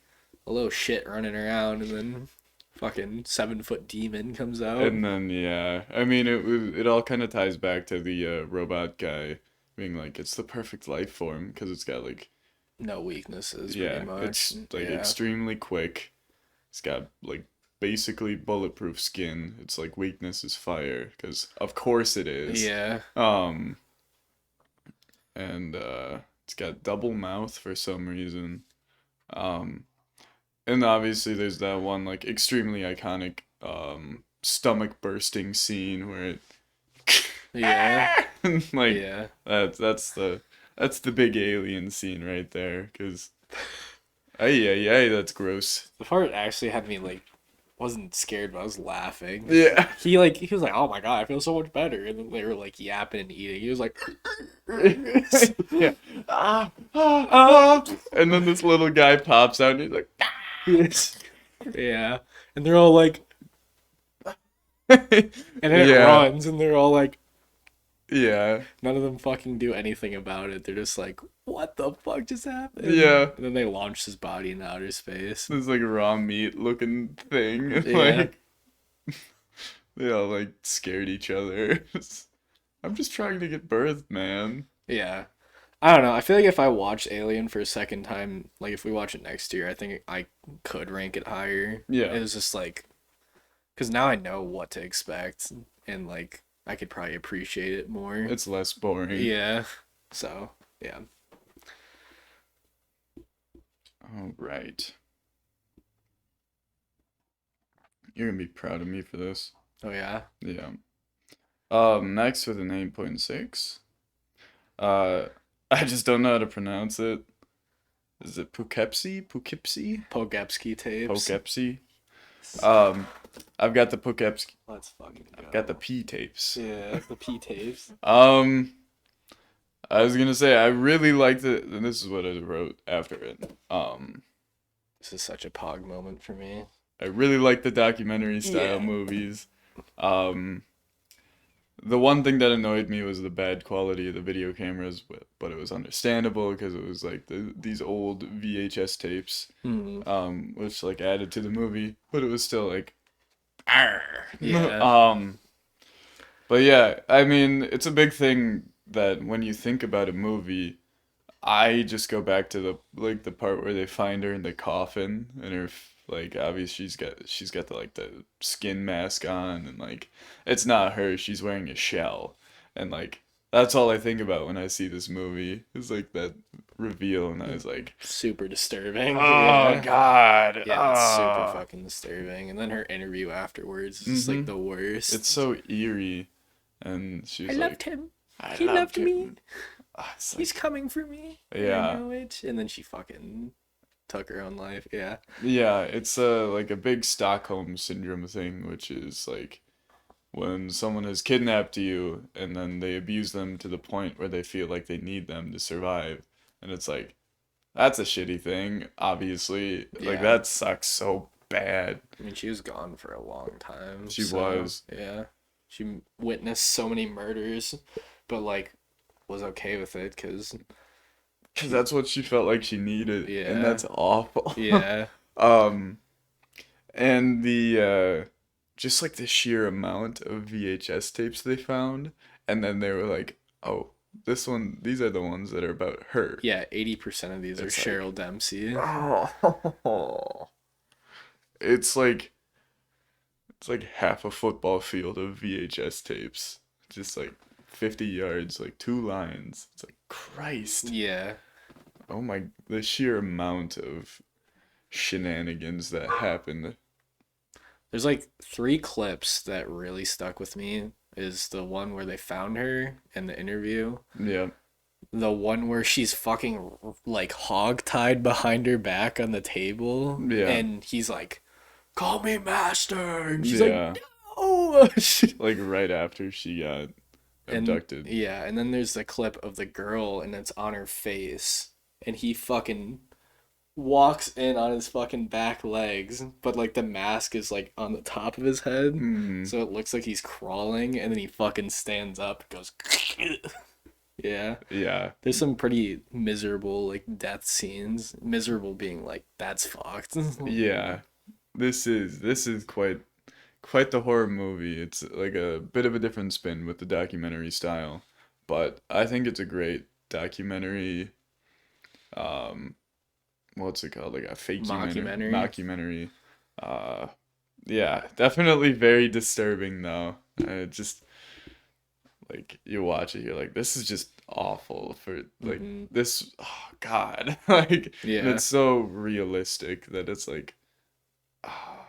a little shit running around, and then fucking 7 foot demon comes out. and then yeah, I mean it all kind of ties back to the robot guy being like it's the perfect life form because it's got like No weaknesses, pretty yeah, much. it's like Yeah. extremely quick. It's got like basically bulletproof skin. It's like weakness is fire because of course it is. Yeah. Um and it's got double mouth for some reason. Um and obviously there's that one like extremely iconic stomach bursting scene where it Yeah. like Yeah. that's the big alien scene right there cuz ay ay ay that's gross. The part actually had me like wasn't scared, but I was laughing. Yeah. He was like, "Oh my god, I feel so much better," and then they were like yapping and eating. He was like, yeah. Ah. And then this little guy pops out and he's like yeah, and they're all like, and then it yeah. runs, and they're all like, Yeah. none of them fucking do anything about it. They're just like, "What the fuck just happened?" Yeah. And then they launch his body into outer space. This like raw meat looking thing. And, Yeah. like they all like scared each other. I'm just trying to get birthed, man. Yeah. I don't know. I feel like if I watch Alien for a second time, like if we watch it next year, I think I could rank it higher. Yeah. It was just like Because now I know what to expect, and like I could probably appreciate it more. It's less boring. Yeah. So yeah. All right. You're gonna be proud of me for this. Oh yeah. Yeah. Next with an 8.6. Uh, I just don't know how to pronounce it. Is it Poughkeepsie? Poughkeepsie? Pogepski tapes. Poughkeepsie? Um, I've got the Poughkeepsie. Let's fucking I've got the go. P tapes. Yeah, the P tapes. Um, I was gonna say I really liked it, and this is what I wrote after it. This is such a pog moment for me. I really like the documentary style Yeah. movies. Um, the one thing that annoyed me was the bad quality of the video cameras, but it was understandable because it was like these old VHS tapes, Hmm. which like added to the movie, but it was still like, arr. Yeah. But yeah, I mean, it's a big thing that when you think about a movie, I just go back to the part where they find her in the coffin and like obviously she's got the like the skin mask on and like it's not her, she's wearing a shell. And like that's all I think about when I see this movie is like that reveal and I was like, Super disturbing. "Oh Yeah. God. Yeah, it's super Ah." fucking disturbing. And then her interview afterwards is just like Mhm. the It's worst. so eerie and she I was loved like, him. "I He loved loved me. him." It's He's like, coming for me. And I yeah. know it. And then she fucking took her own life. Yeah. Yeah, it's a like a big Stockholm syndrome thing, which is like when someone has kidnapped you and then they abuse them to the point where they feel like they need them to survive. And it's like that's a shitty thing, obviously. Like Yeah. that sucks so bad. I mean, she was gone for a long time. She So, was. yeah. She witnessed so many murders, but like was okay with it because 'Cause she, that's what she felt like she needed, and yeah. that's awful. Yeah. Um, and the just like the sheer amount of VHS tapes they found, and then they were like, "Oh, these are the ones that are about her." Yeah, 80% of these are It's like, Cheryl Dempsey. oh, it's like it's like half a football field of VHS tapes, just like 50 yards, like two lines. It's like Christ. Yeah. Oh my, the sheer amount of shenanigans that happened. There's like three clips that really stuck with me. Is the one where they found her in the interview, Yeah, the one where she's fucking like hog tied behind her back on the table, yeah, and he's like, "Call me master," and she's like, yeah. "No." Like right after she got And abducted. yeah, and then there's the clip of the girl, and it's on her face, and he fucking walks in on his fucking back legs, but like the mask is like on the top of his head, Hmm. so it looks like he's crawling, and then he fucking stands up, goes, yeah. Yeah. There's some pretty miserable like death scenes. Miserable being like that's fucked. Yeah. This is quite the horror movie. It's like a bit of a different spin with the documentary style, but I think it's a great documentary. Um, what's it called? Like a fakecumentary, Mockumentary. mockumentary. Uh, yeah, definitely very disturbing though. Just like you watch it, you're like, this is just awful for like Hmm. this. Oh God, like, and Yeah. it's so realistic that it's like, ah,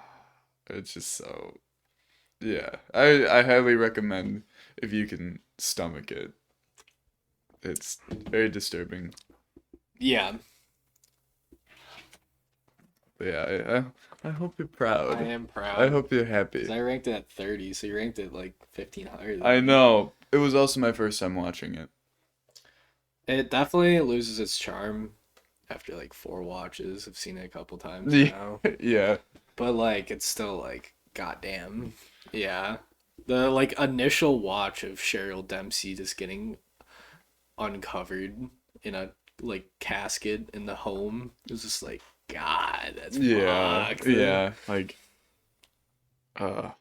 it's just so. Yeah, I highly recommend if you can stomach it. It's very disturbing. Yeah. But yeah, I hope you're I proud. am I proud. hope you're Because happy. I ranked it at 30, so you ranked it like 15 higher I than me. know. It was also my first time watching it. It definitely loses its charm after like four watches. I've seen it a couple times now. Yeah. But like it's still like goddamn. Yeah. The like initial watch of Cheryl Dempsey just getting uncovered in a like casket in the home. It was just like God, that's Yeah. fucked. Yeah. Like uh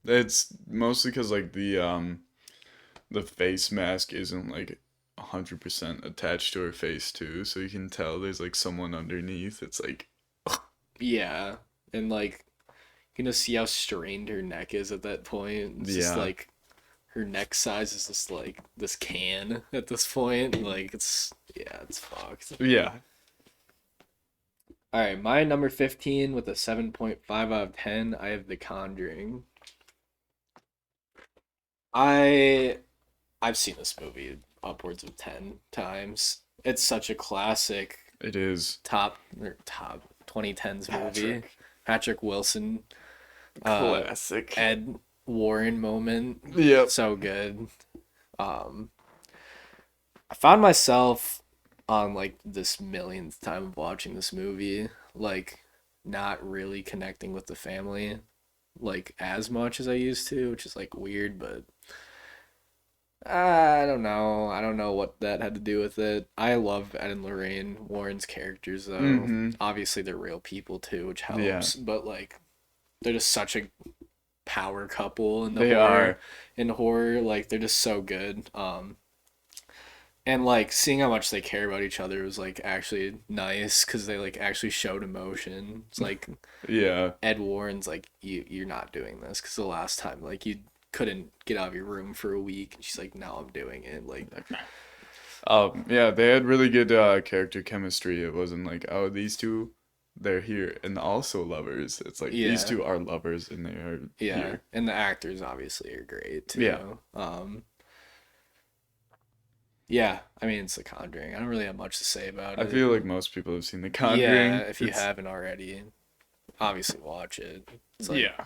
it's mostly cuz like the face mask isn't like 100% attached to her face too, so you can tell there's like someone underneath. It's like Yeah. And like can just see how strained her neck is at that point. It's just Yeah. like her neck size is just like this can at this point. Like it's yeah, it's fucked. Yeah. All right, my number 15 with a 7.5 out of 10. I have The Conjuring. I I've seen this movie upwards of 10 times. It's such a classic It is. top 2010s movie. Patrick. Patrick Wilson, uh, Classic. Ed Warren moment, Yep. so good. Um, I found myself on like this millionth time of watching this movie, like not really connecting with the family like as much as I used to, which is like weird, but I don't know. I don't know what that had to do with it. I love Ed and Lorraine Warren's characters though. Mm-hmm. Obviously they're real people too, which Yeah. helps, but like they're just such a power couple in the They horror are. like they're just so good. And like seeing how much they care about each other was like actually nice because they like actually showed emotion. It's like Yeah. Ed Warren's like you're not doing this because the last time like you couldn't get out of your room for a week and she's like now I'm doing it like Yeah, they had really good character chemistry. It wasn't like, oh, these two, they're here and also lovers. It's like these yeah two are lovers and they are yeah here. and the actors obviously are great Yeah. too. Yeah, I mean it's The Conjuring. I don't really have much to say about I it. feel like most people have seen The Yeah, Conjuring. if you It's haven't already, obviously watch it. It's like yeah.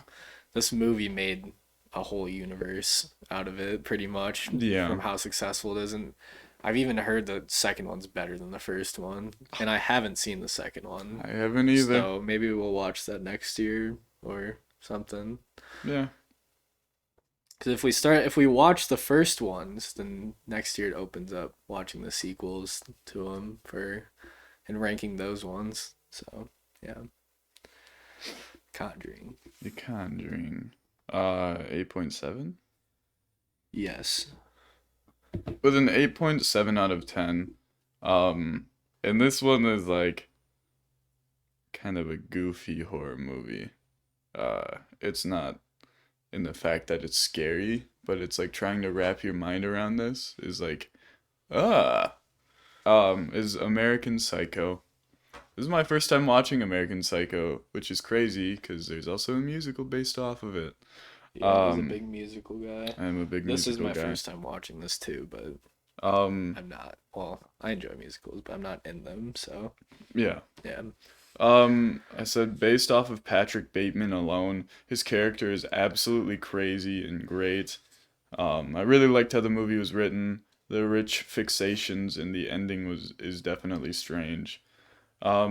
this movie made a whole universe out of it pretty much Yeah. from how successful it is, and I've even heard the second one's better than the first one, and I haven't seen the second one. I haven't either. So maybe we'll watch that next year or something. Yeah. Because if we watch the first ones, then next year it opens up watching the sequels to them for and ranking those ones. So yeah, Conjuring. The Conjuring. 8.7? Yes. With an 8.7 out of 10. Um, and this one is like kind of a goofy horror movie. It's not in the fact that it's scary, but it's like trying to wrap your mind around this is like, ah, is American Psycho. This is my first time watching American Psycho, which is crazy because there's also a musical based off of it. Yeah, he's a Um, big musical guy. I'm a big This is musical my guy. first time watching this too, but Um, I'm not. Well, I enjoy musicals, but I'm not in them. So yeah. yeah. I said based off of Patrick Bateman alone, his character is absolutely crazy and great. I really liked how the movie was written. The rich fixations and the ending is definitely strange. I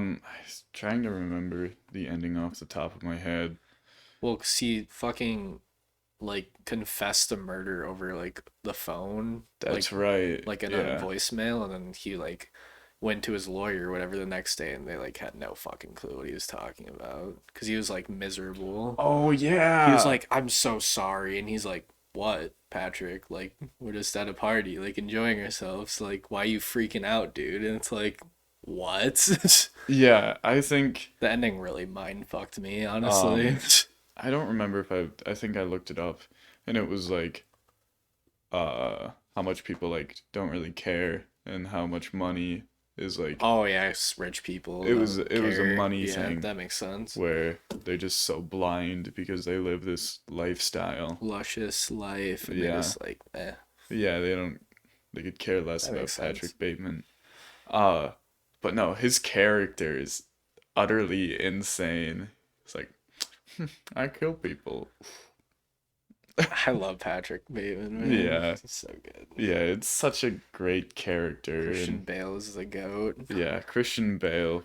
was trying to remember the ending off the top of my head. Well, 'cause he fucking like confessed the murder over like the phone, That's right. like in a Yeah. voicemail, and then he like went to his lawyer or whatever the next day, and they like had no fucking clue what he was talking about because he was like miserable. Oh He was yeah. like, "I'm so sorry," and he's like, "What, Patrick? Like, we're just at a party, like enjoying ourselves. Like, why you freaking out, dude?" And it's like, what? Yeah, I think The ending really mind fucked me, honestly. um I don't remember if I think I looked it up and it was like how much people like don't really care and how much money is like Oh yes, rich people it was don't it was a care. money Yeah, thing that makes sense. where they're just so blind because they live this lifestyle. Luscious life, and they're Yeah. just like, eh. Yeah, they could care less That about makes sense. Patrick Bateman. Uh but no, his character is utterly insane. It's like I kill people. I love Patrick Bateman, man. Yeah. He's so good. Yeah, it's such a great character Christian and Bale is the goat. yeah, Christian Bale.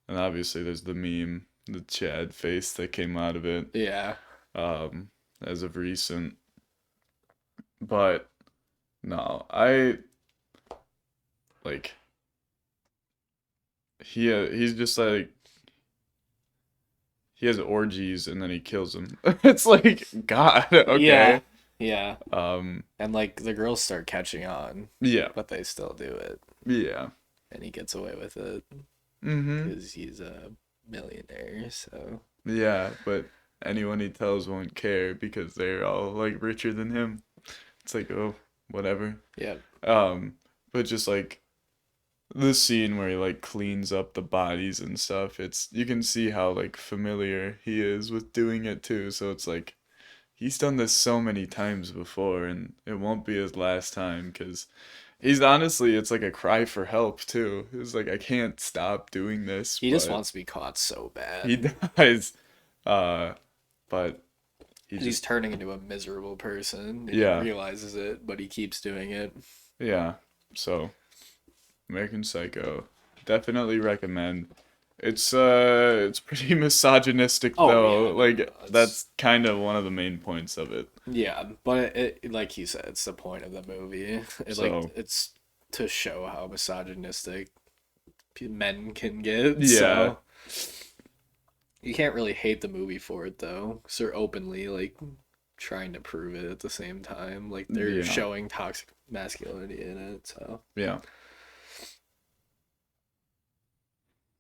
And obviously there's the meme, the Chad face that came out of it Yeah. um as of recent. But no, I like he's just like he has orgies and then he kills them. It's like God, Yeah. okay. Yeah. Um And like the girls start catching on, yeah. but they still do it. Yeah. And he gets away with it Mhm. because he's a millionaire. So Yeah, but anyone he tells won't care because they're all like richer than him. It's like, oh, whatever. Yeah. Um, but just like the scene where he like cleans up the bodies and stuff, it's you can see how like familiar he is with doing it too. So it's like he's done this so many times before and it won't be his last time because he's honestly, it's like a cry for help too. It's like I can't stop doing this, He just but wants to be caught so he bad. dies. Uh, but he And he's just turning into a miserable person and he yeah, realizes it, but he keeps doing it. yeah. So American Psycho, definitely recommend. It's pretty misogynistic Oh yeah, though. no, Like no, it's that's kind of one of the main points of it. yeah, but like you said, it's the point of the movie. So It's to show how misogynistic men can get. yeah, So you can't really hate the movie for it though, because they're openly like trying to prove it at the same time. Like they're yeah, showing toxic masculinity in it. So yeah.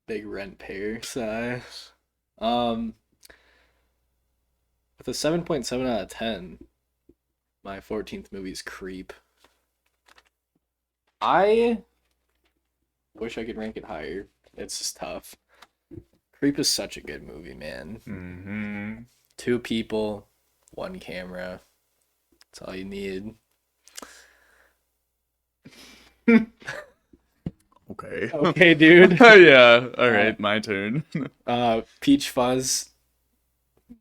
big rent payer sigh. Um, with a 7.7 out of 10, my 14th movie is Creep. I wish I could rank it higher. It's just tough. Creep is such a good movie, man. Mm-hmm. Two people, one camera. That's all you need. Okay. Okay, dude. Yeah. All Uh, right, my turn. Peach Fuzz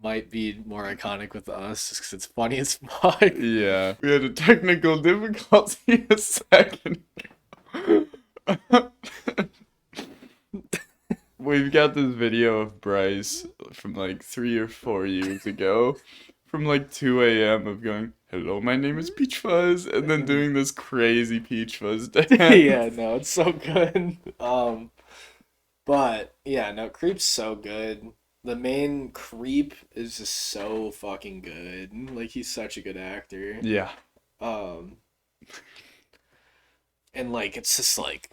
might be more iconic with us just because it's funny as fuck. Yeah. We had a technical difficulty a second ago. We've got this video of Bryce from like 3 or 4 years ago, from like 2 a.m. of going, "Hello, my name is Peach Fuzz," and then doing this crazy Peach Fuzz Yeah, dance. no, it's so good. But yeah, no, Creep's so good. The main Creep is just so fucking good. Like he's such a good actor. Yeah. Um, and like it's just like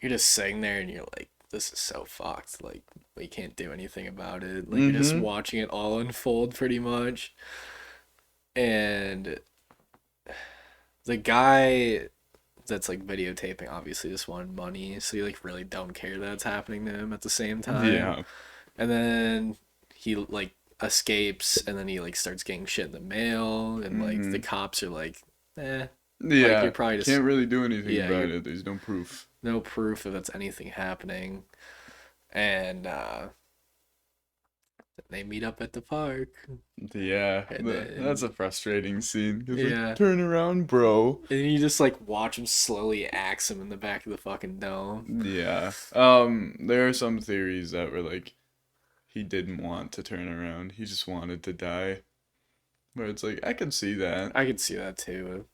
you're just sitting there and you're like, this is so fucked. Like we can't do anything about it. Like you're just Mm-hmm. watching it all unfold pretty much. And the guy that's like videotaping obviously just wanted money, so you like really don't care that it's happening to him at the same time. Yeah. And then he like escapes and then he like starts getting shit in the mail and like the Mm-hmm. cops are like, eh, like you're Yeah. probably just Can't really do anything yeah, about you're it. There's no proof. no proof that that's anything happening. And they meet up at the park. Yeah. And That's then a frustrating scene. Because, like, yeah. turn around, bro. And you just like watch him slowly axe him in the back of the fucking dome. Yeah. There are some theories that were like, he didn't want to turn around. He just wanted to die. Where it's like, I can see that. I could see that too,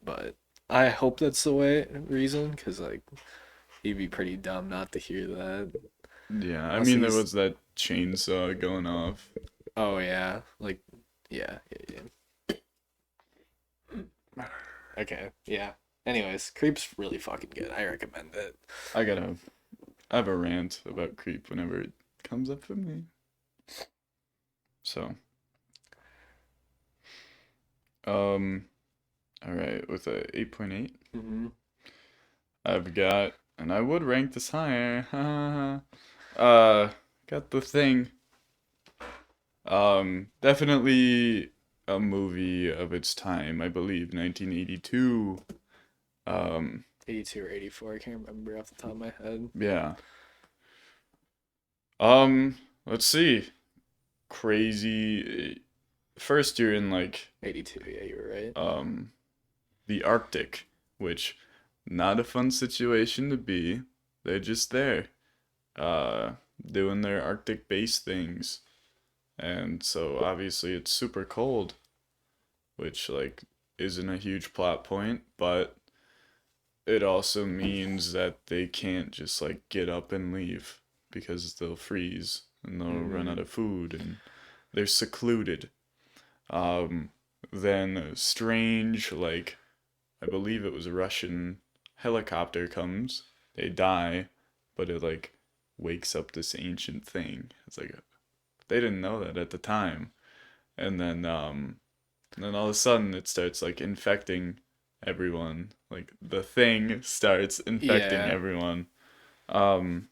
but I hope that's the way reason because like he'd be pretty dumb not to hear that. Yeah, I Also, mean, there he's was that chainsaw going off. oh yeah, like yeah. Okay, yeah. Anyways, Creep's really fucking good. I recommend it. I gotta, I have a rant about Creep whenever it comes up for me. So, um, all right, with a 8.8, Mm-hmm. I've got, and I would rank this higher. uh, got the thing. Definitely a movie of its time, I believe, 1982. Um, 82 or 84, I can't remember off the top of my head. yeah. Let's see. Crazy. First, you're in like 82, yeah, you were right. um the Arctic, which not a fun situation to be. They're just there, uh, doing their Arctic base things, and so obviously it's super cold, which like isn't a huge plot point, but it also means that they can't just like get up and leave because they'll freeze and they'll run out Mm-hmm. of food and they're secluded. Um, then a strange, like, I believe it was a Russian helicopter comes. They die, but it like wakes up this ancient thing. It's like they didn't know that at the time. And then all of a sudden it starts like infecting everyone. Like the thing starts infecting Yeah. everyone. Um,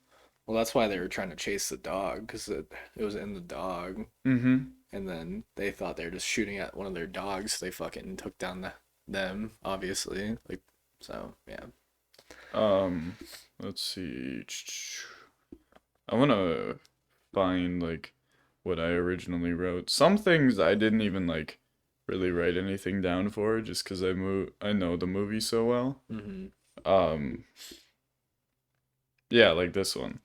Well, that's why they were trying to chase the dog because it was in the dog, mm-hmm. and then they thought they were just shooting at one of their dogs. So they fucking took down them, obviously. Like, so yeah. Um, let's see. I want to find like what I originally wrote. Some things I didn't even like really write anything down for just because I know the movie so well. Mm-hmm. Um, yeah, like this one.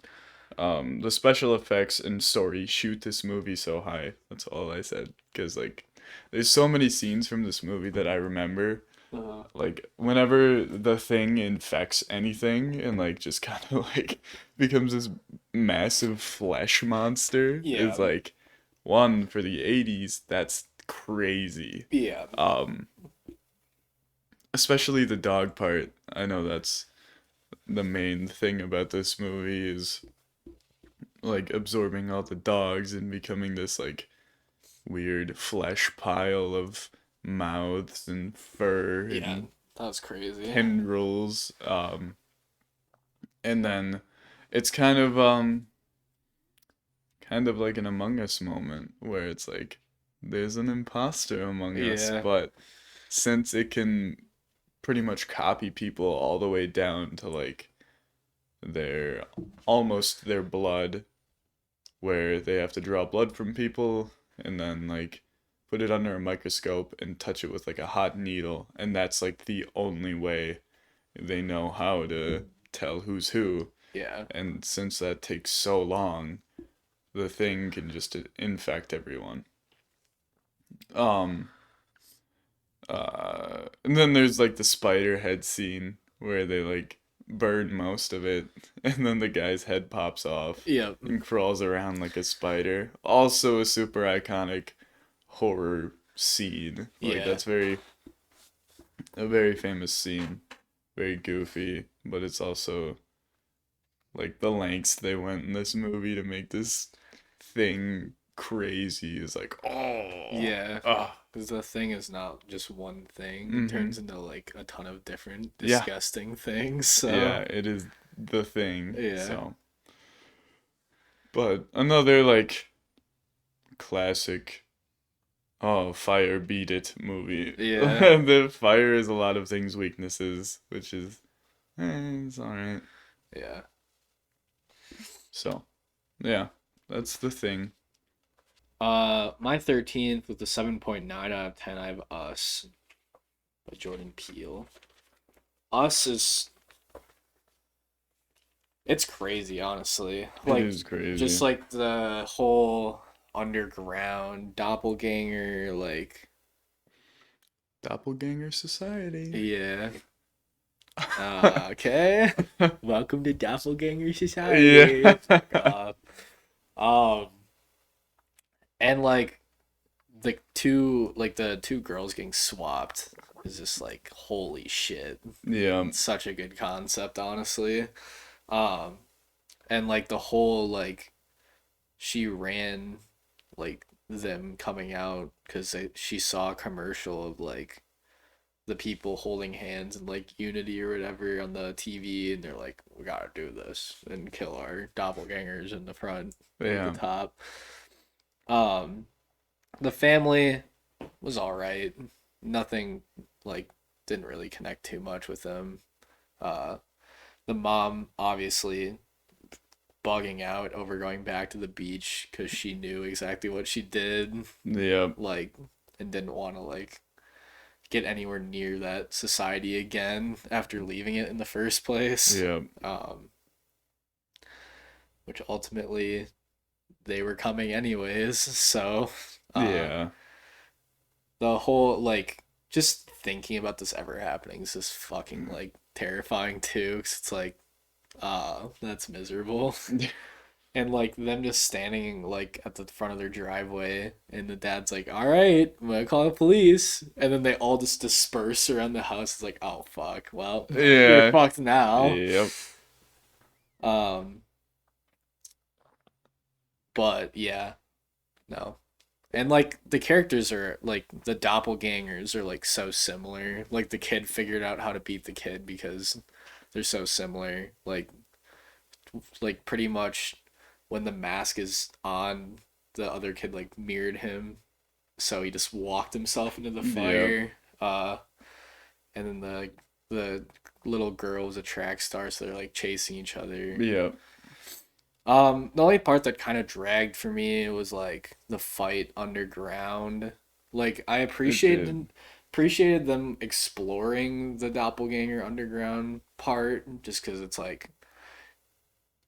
The special effects and story shoot this movie so high. That's all I said. Because, like, there's so many scenes from this movie that I remember. Uh, Like, whenever the thing infects anything and, like, just kind of, like, becomes this massive flesh monster, yeah. is like, one, for the 80s, that's crazy. Yeah. Um, especially the dog part. I know that's the main thing about this movie is like absorbing all the dogs and becoming this like weird flesh pile of mouths and fur Yeah. and That was crazy. tendrils. And then it's kind of like an Among Us moment where it's like there's an imposter among us, Yeah. but since it can pretty much copy people all the way down to like their almost their blood where they have to draw blood from people and then like put it under a microscope and touch it with like a hot needle, and that's like the only way they know how to tell who's who. Yeah. And since that takes so long, the thing can just infect everyone. um and then there's like the spider head scene where they like burn most of it and then the guy's head pops off Yeah. and crawls around like a spider. Also a super iconic horror scene. Like Yeah. that's a very famous scene. Very goofy, but it's also like the lengths they went in this movie to make this thing crazy is like Yeah. ah Because the thing is not just one thing. It mm-hmm. turns into like a ton of different Yeah, disgusting things. yeah, So it is the thing. yeah. So, but another like classic oh fire beat it movie. Yeah. The fire is a lot of things weaknesses, which is it's all right. Yeah. So, yeah, that's the thing. My 13th with the 7.9 out of 10, I have Us by Jordan Peele. Us is it's crazy, honestly. It Like is crazy. just like the whole underground doppelganger, like Doppelganger society. yeah. Okay. Welcome to Doppelganger Society. Yeah. Fuck off. Um, and the two girls getting swapped is just like holy shit. Yeah. It's such a good concept, honestly. Um, and like the whole like she ran like them coming out because she saw a commercial of like the people holding hands and like unity or whatever on the TV, and they're like, we gotta do this and kill our doppelgangers in the front, at the Yeah. top. Um, the family was all right. Nothing like didn't really connect too much with them. Uh, the mom obviously bugging out over going back to the beach because she knew exactly what she did, Yeah. like, and didn't want to like get anywhere near that society again after leaving it in the first place. Yeah. Um, which ultimately they were coming anyways. So, uh, Yeah. the whole like just thinking about this ever happening is just fucking like terrifying too. Cause it's like, that's miserable. And like them just standing like at the front of their driveway, and the dad's like, "All right, I'm gonna call the police," and then they all just disperse around the house. It's like, "Oh fuck, well, you're Yeah. fucked now." Yep. Um, but yeah, No. And like the characters are like the doppelgangers are like so similar. Like the kid figured out how to beat the kid because they're so similar. Like pretty much when the mask is on, the other kid like mirrored him, so he just walked himself into the Yep. fire. And then the little girl was a track star, so they're like chasing each other. Yep. The only part that kind of dragged for me was like the fight underground. Like I It did. appreciated them exploring the doppelganger underground part just because it's like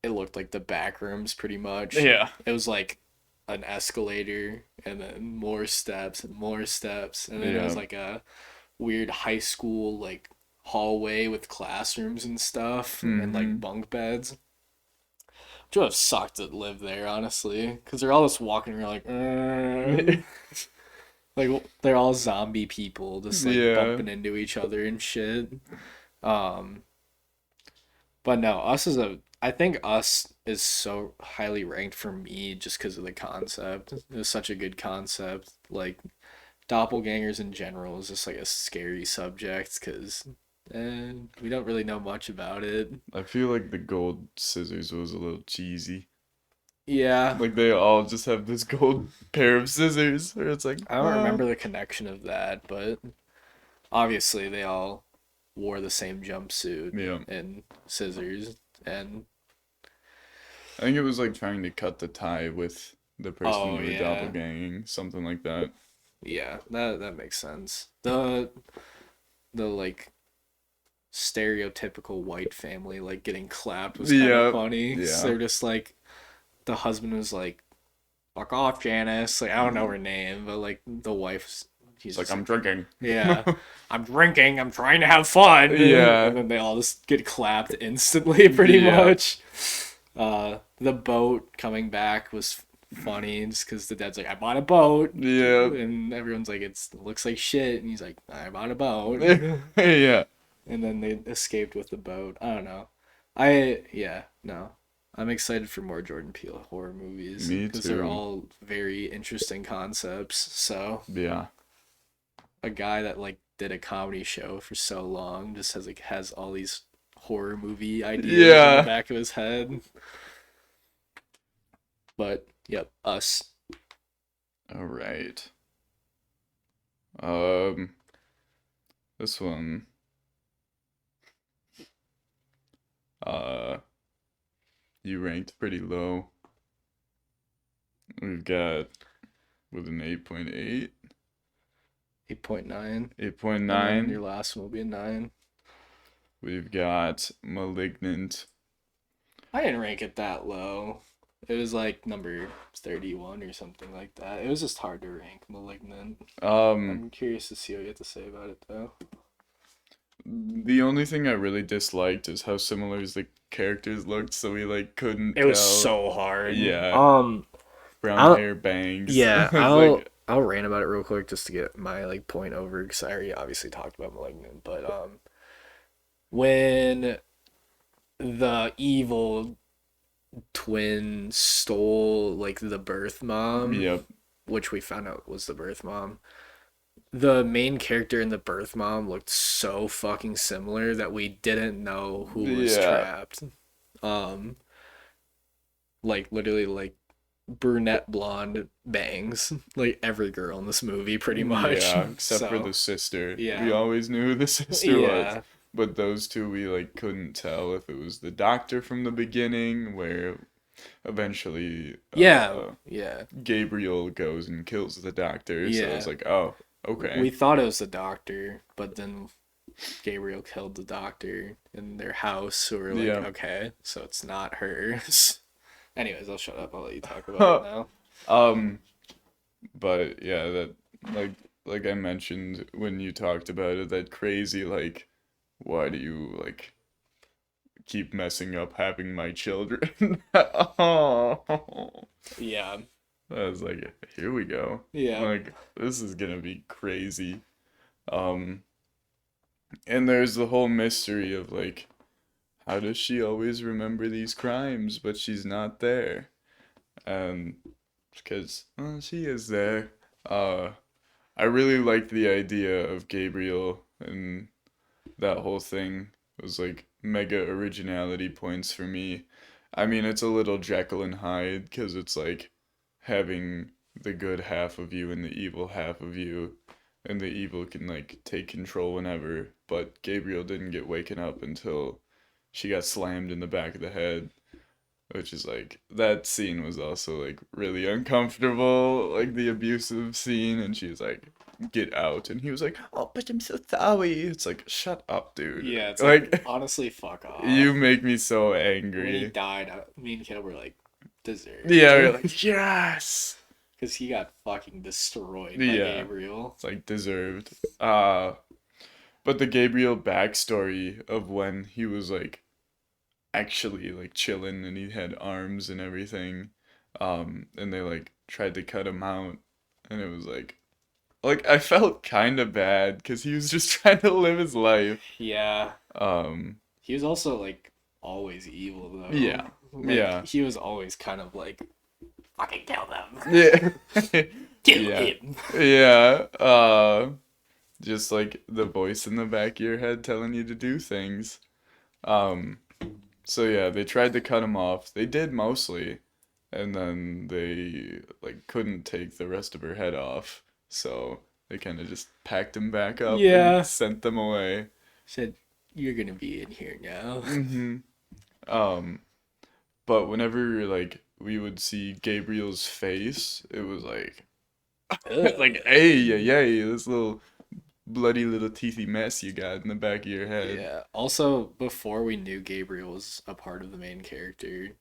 it looked like the back rooms pretty much. Yeah. It was like an escalator and then more steps and more steps and then it was Yeah. like a weird high school like hallway with classrooms and stuff and like Mm-hmm. bunk beds. Which would have sucked to live there, honestly, because they're all just walking around like, like they're all zombie people, just like Yeah. bumping into each other and shit. Um, but no, us is a. I think us is so highly ranked for me just because of the concept. It was such a good concept. Like doppelgangers in general is just like a scary subject because we don't really know much about it. I feel like the gold scissors was a little cheesy. Yeah, Like they all just have this gold pair of scissors, where it's like, I don't remember the connection of that, but obviously they all wore the same jumpsuit yeah. and scissors and I think it was like trying to cut the tie with the person oh you were yeah, doppelganging, something like that. yeah, that makes sense. The like stereotypical white family like getting clapped was kind of Yeah, funny. So yeah. they're just like the husband was like fuck off Janice, like I don't know her name, but like the wife's he's It's like just I'm like drinking. yeah, I'm drinking, I'm trying to have fun, and Yeah, then they all just get clapped instantly pretty yeah, much. The boat coming back was funny just because the dad's like, I bought a boat, yeah, and everyone's like, it looks like shit, and he's like, I bought a boat, yeah. and then they escaped with the boat. I don't know. Yeah, no. I'm excited for more Jordan Peele horror movies Me because they're too. all very interesting concepts. So Yeah, a guy that like did a comedy show for so long just has all these horror movie ideas in the yeah. back of his head. But yep, us. All right. Um, this one. Uh, you ranked pretty low. We've got with an 8.8, 8.9, and then 8.9. your last one will be a 9. We've got Malignant. I didn't rank it that low. It was like number 31 or something like that. It was just hard to rank Malignant. Um, I'm curious to see what you have to say about it though. the only thing I really disliked is how similar the characters looked, so we like couldn't It was tell. so hard. Yeah, brown I'll hair, bangs. yeah, It's like, I'll rant about it real quick just to get my like point over because I already obviously talked about Malignant, but when the evil twin stole like the birth mom, yep, which we found out was the birth mom. The main character and the birth mom looked so fucking similar that we didn't know who was yeah, trapped. Um, like literally like brunette blonde bangs, like every girl in this movie pretty much. yeah. Except for So the sister, we yeah, always knew who the sister was, yeah, but those two we like couldn't tell if it was the doctor from the beginning, where eventually yeah, yeah, Gabriel goes and kills the doctor. So it's yeah. like, oh, okay. We thought it was the doctor, but then Gabriel killed the doctor in their house, so we're like, Yeah. okay, so it's not hers. Anyways, I'll shut up. I'll let you talk about it now. um, but yeah, that like like I mentioned when you talked about it, that crazy like, why do you like keep messing up having my children? Oh, Yeah, I was like, here we go. yeah, Like this is gonna be crazy. Um, and there's the whole mystery of like, how does she always remember these crimes, but she's not there? And because she is there. Uh, I really liked the idea of Gabriel, and that whole thing was like mega originality points for me. I mean, it's a little Jekyll and Hyde because it's like having the good half of you and the evil half of you, and the evil can like take control whenever. But Gabriel didn't get waken up until she got slammed in the back of the head, which is like that scene was also like really uncomfortable, like the abusive scene, and she was like, "Get out," and he was like, "Oh, but I'm so sorry." It's like, shut up, dude. Yeah, it's like Like, honestly, fuck you off. make me so When he angry. died, me and Caleb were like, Yeah, deserved. we're like, yes. Because he got fucking destroyed by Yeah, Gabriel. it's like deserved. But the Gabriel backstory of when he was like actually like chilling and he had arms and everything, and they like tried to cut him out, and it was like I felt kind of bad because he was just trying to live his life. Yeah. Um, He was also like always evil though. yeah, Like yeah, he was always kind of like fucking kill yeah, them. Kill yeah, him. yeah. Just like the voice in the back of your head telling you to do things. Um, so yeah, they tried to cut him off. They did mostly, and then they like couldn't take the rest of her head off. So they kind of just packed him back up and Yeah. sent them away. Said you're gonna be in here now. Hmm. Um, but whenever like we would see Gabriel's face, it was like it's like, Ugh. hey, yeah, yeah, this little bloody little teethy mess you got in the back of your head. Yeah. Also, before we knew Gabriel was a part of the main character,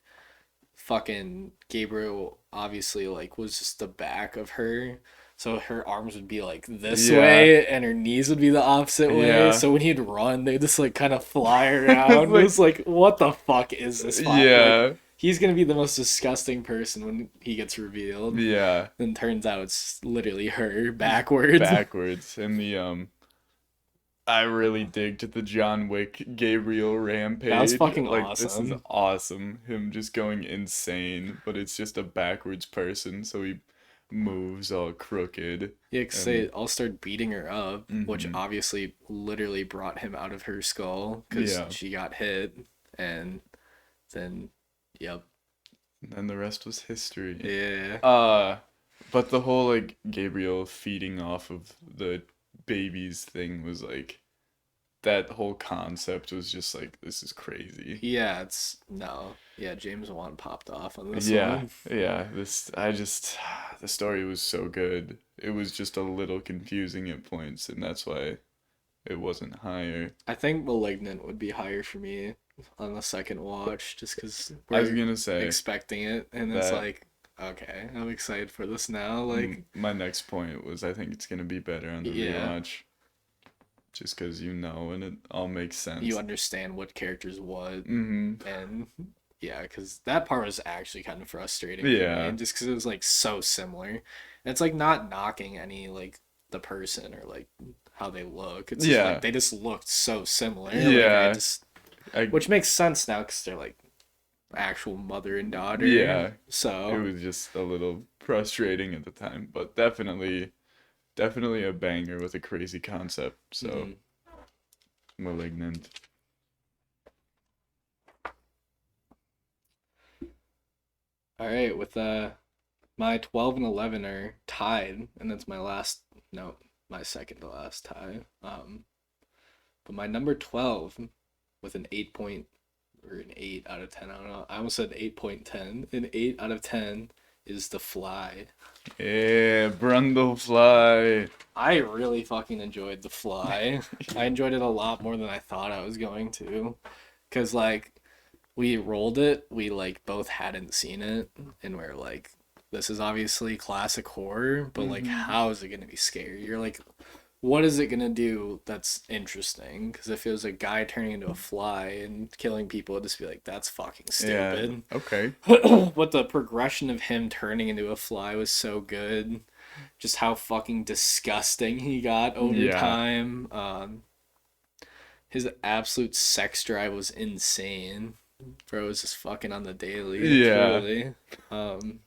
fucking Gabriel obviously like was just the back of her. So her arms would be like this Yeah, way and her knees would be the opposite way. yeah. So when he'd run, they just like kind of fly It's around. It like, was like, what the fuck is this fight? Like yeah, he's gonna be the most disgusting person when he gets revealed. yeah. Then turns out it's literally her backwards. Backwards. And the I really digged the John Wick Gabriel That was rampage. fucking Like this is awesome. awesome. Him just going insane, but it's just a backwards person, so he moves all crooked Yeah, 'cause they and all started beating her up, which hmm obviously literally brought him out of her skull because yeah. she got hit, and then, yep, And then the rest was history. yeah, Uh but the whole like Gabriel feeding off of the babies thing was like that whole concept was just like this is crazy. yeah, it's no, yeah, James Wan popped off on this Yeah, one. yeah. This I just the story was so good. It was just a little confusing at points, and that's why it wasn't higher. I think Malignant would be higher for me on the second watch, just because I was we're gonna say expecting it, and it's that like, okay, I'm excited for this now. Like, my next point was I think it's gonna be better on the yeah, rewatch, just because you know, and it all makes you sense. understand what characters what, Mm-hmm. and yeah, because that part was actually kind of frustrating for me, Yeah. just because it was like so similar. And it's like not knocking any like the person or like how they look. It's just like Yeah. they just looked so similar. Like I Yeah. just, I which makes sense now because they're like actual mother and daughter. yeah. It So was just a little frustrating at the time, but definitely a banger with a crazy concept. So mhm. Malignant. All right, with my 12 and 11 are tied, and that's my last, no, my second to last tie. But my number 12 with an 8 point or an 8 out of 10, I don't know. I almost said 8.10. An 8 out of 10 is The Fly. Yeah, Brundlefly. I really fucking enjoyed The Fly. I enjoyed it a lot more than I thought I was going to. Cause like we rolled it, we like both hadn't seen it, and we're like, this is obviously classic horror, but like Hmm. how is it gonna be scary? You're like, what is it gonna do that's interesting? Because if it was a guy turning into a fly and killing people, it'd just be like, that's fucking Yeah. stupid. Okay. But the progression of him turning into a fly was so good. Just how fucking disgusting he got over Yeah. time. His absolute sex drive was insane. Bro was just fucking on the daily, Yeah. truly. Um,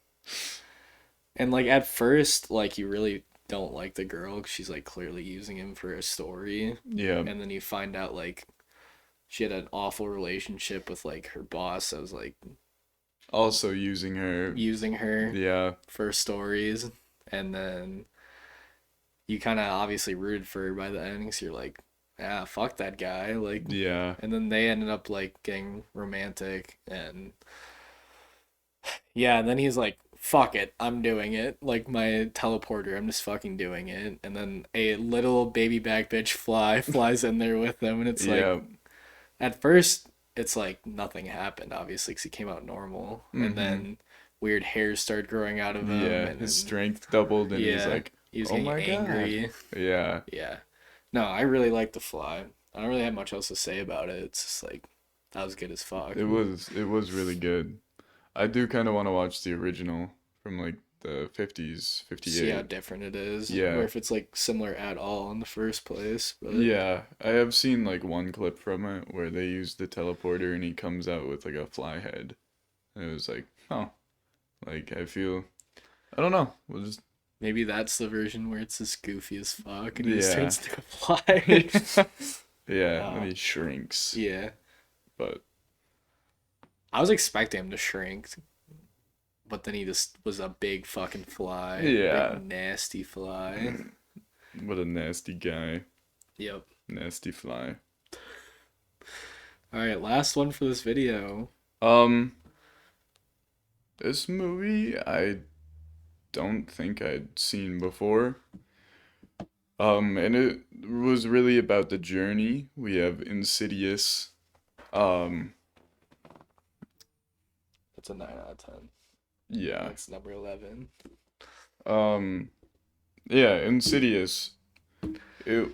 And like at first, like you really don't like the girl 'cause she's like clearly using him for a story, Yeah. and then you find out like she had an awful relationship with like her boss that was like Also using her. using her Yeah. for stories, and then you kind of obviously rooted for her by the end because you're like, ah, fuck that guy, like, Yeah. and then they ended up like getting romantic, and yeah, and then he's like, fuck it, I'm doing it, like my teleporter, I'm just fucking doing it, and then a little baby back bitch flies in there with them, and it's like, Yeah. at first it's like nothing happened obviously because he came out normal, and Mm-hmm. then weird hairs started growing out of him, Yeah. and His then strength doubled, and he's yeah, like, he was "Oh getting my god." angry. Yeah. Yeah. No, I really like The Fly. I don't really have much else to say about it. It's just like that was good as fuck. It was really good. I do kind of want to watch the original from like the 50s, See how 58. different it is, or Yeah. if it's like similar at all in the first place. But Yeah, I have seen like one clip from it where they use the teleporter and he comes out with like a fly head. And it was like, oh, like I feel, I don't know. We'll just, maybe that's the version where it's just goofy as fuck and he just yeah. turns into a fly. Yeah, and then uh, he shrinks. yeah. But I was expecting him to shrink, but then he just was a big fucking fly, yeah, big nasty fly. what a nasty guy. Yep. Nasty fly. All right, last one for this video. Um, this movie I don't think I'd seen before. And it was really about the journey. We have Insidious. Um, That's a 9 out of 10. yeah. That's number 11. Um, yeah, Insidious. It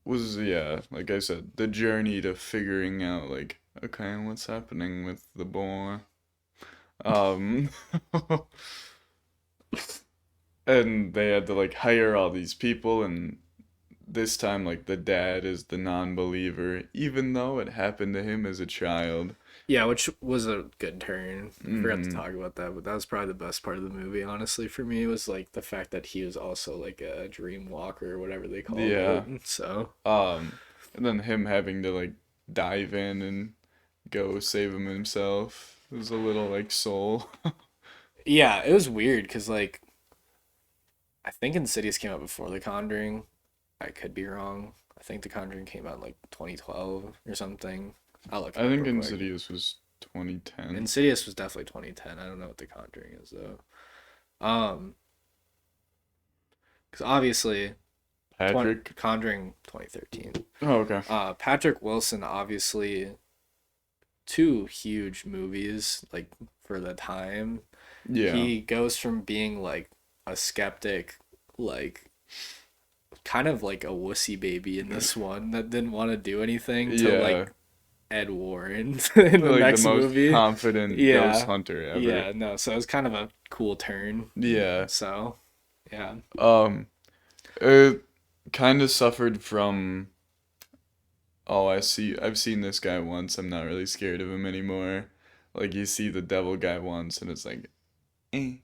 was, yeah, like I said, the journey to figuring out, like, okay, what's happening with the boy. Um, and they had to, like, hire all these people, and this time, like, the dad is the non-believer, even though it happened to him as a child. Yeah, which was a good turn. I forgot to Mm-hmm. talk about that, but that was probably the best part of the movie, honestly, for me, was like the fact that he was also like a dream walker or whatever they called Yeah. it. So, And then him having to, like, dive in and go save him himself. It was a little, like, soul. yeah, it was weird because, like, I think Insidious came out before The Conjuring. I could be wrong. I think The Conjuring came out in like 2012 or something. I'll look it I up think real quick. Insidious was 2010. Insidious was definitely 2010. I don't know what The Conjuring is though. Um, because obviously, Patrick. Conjuring 2013. Oh, okay. Patrick Wilson, obviously, two huge movies like for the time. Yeah. He goes from being like a skeptic, like kind of like a wussy baby in this one that didn't want to do anything, to Yeah. like Ed Warren in the Like the next most movie. confident ghost Yeah. hunter ever. Yeah, no, so it was kind of a cool turn. Yeah. So, yeah. Um, it kind of suffered from, oh, I've seen this guy once. I'm not really scared of him anymore. Like you see the devil guy once and it's like, eh,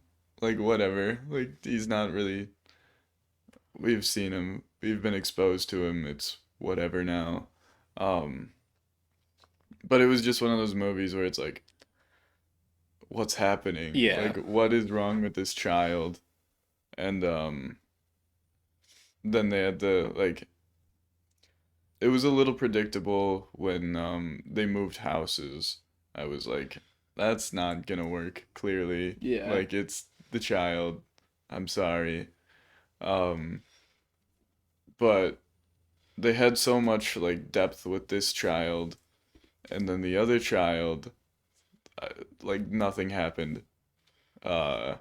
like whatever. Like he's not really, we've seen him. We've been exposed to him. It's whatever now. Um, but it was just one of those movies where it's like, what's happening? Yeah. Like, what is wrong with this child? And then they had the like, it was a little predictable when they moved houses. I was like, that's not gonna work, clearly. Yeah. Like it's the child. I'm sorry. Um, but they had so much like depth with this child, and then the other child, uh, like nothing happened. Uh,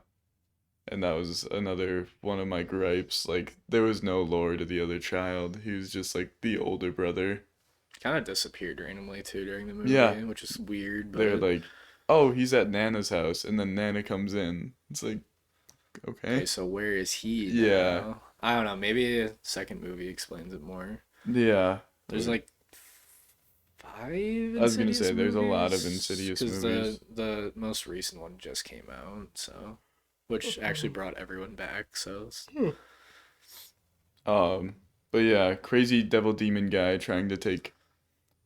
and that was another one of my gripes. Like there was no lore to the other child. He was just like the older brother. Kind of disappeared randomly too during the Yeah, movie, which is weird, they're but like, oh, he's at Nana's house, and then Nana comes in. It's like, okay, okay. so where is he Yeah, now? I don't know. Maybe a second movie explains it more. yeah. There's like five I was gonna Insidious say there's a lot of movies Insidious because movies. the most recent one just came out. So which actually brought everyone back. So Um, but yeah, crazy devil demon guy trying to take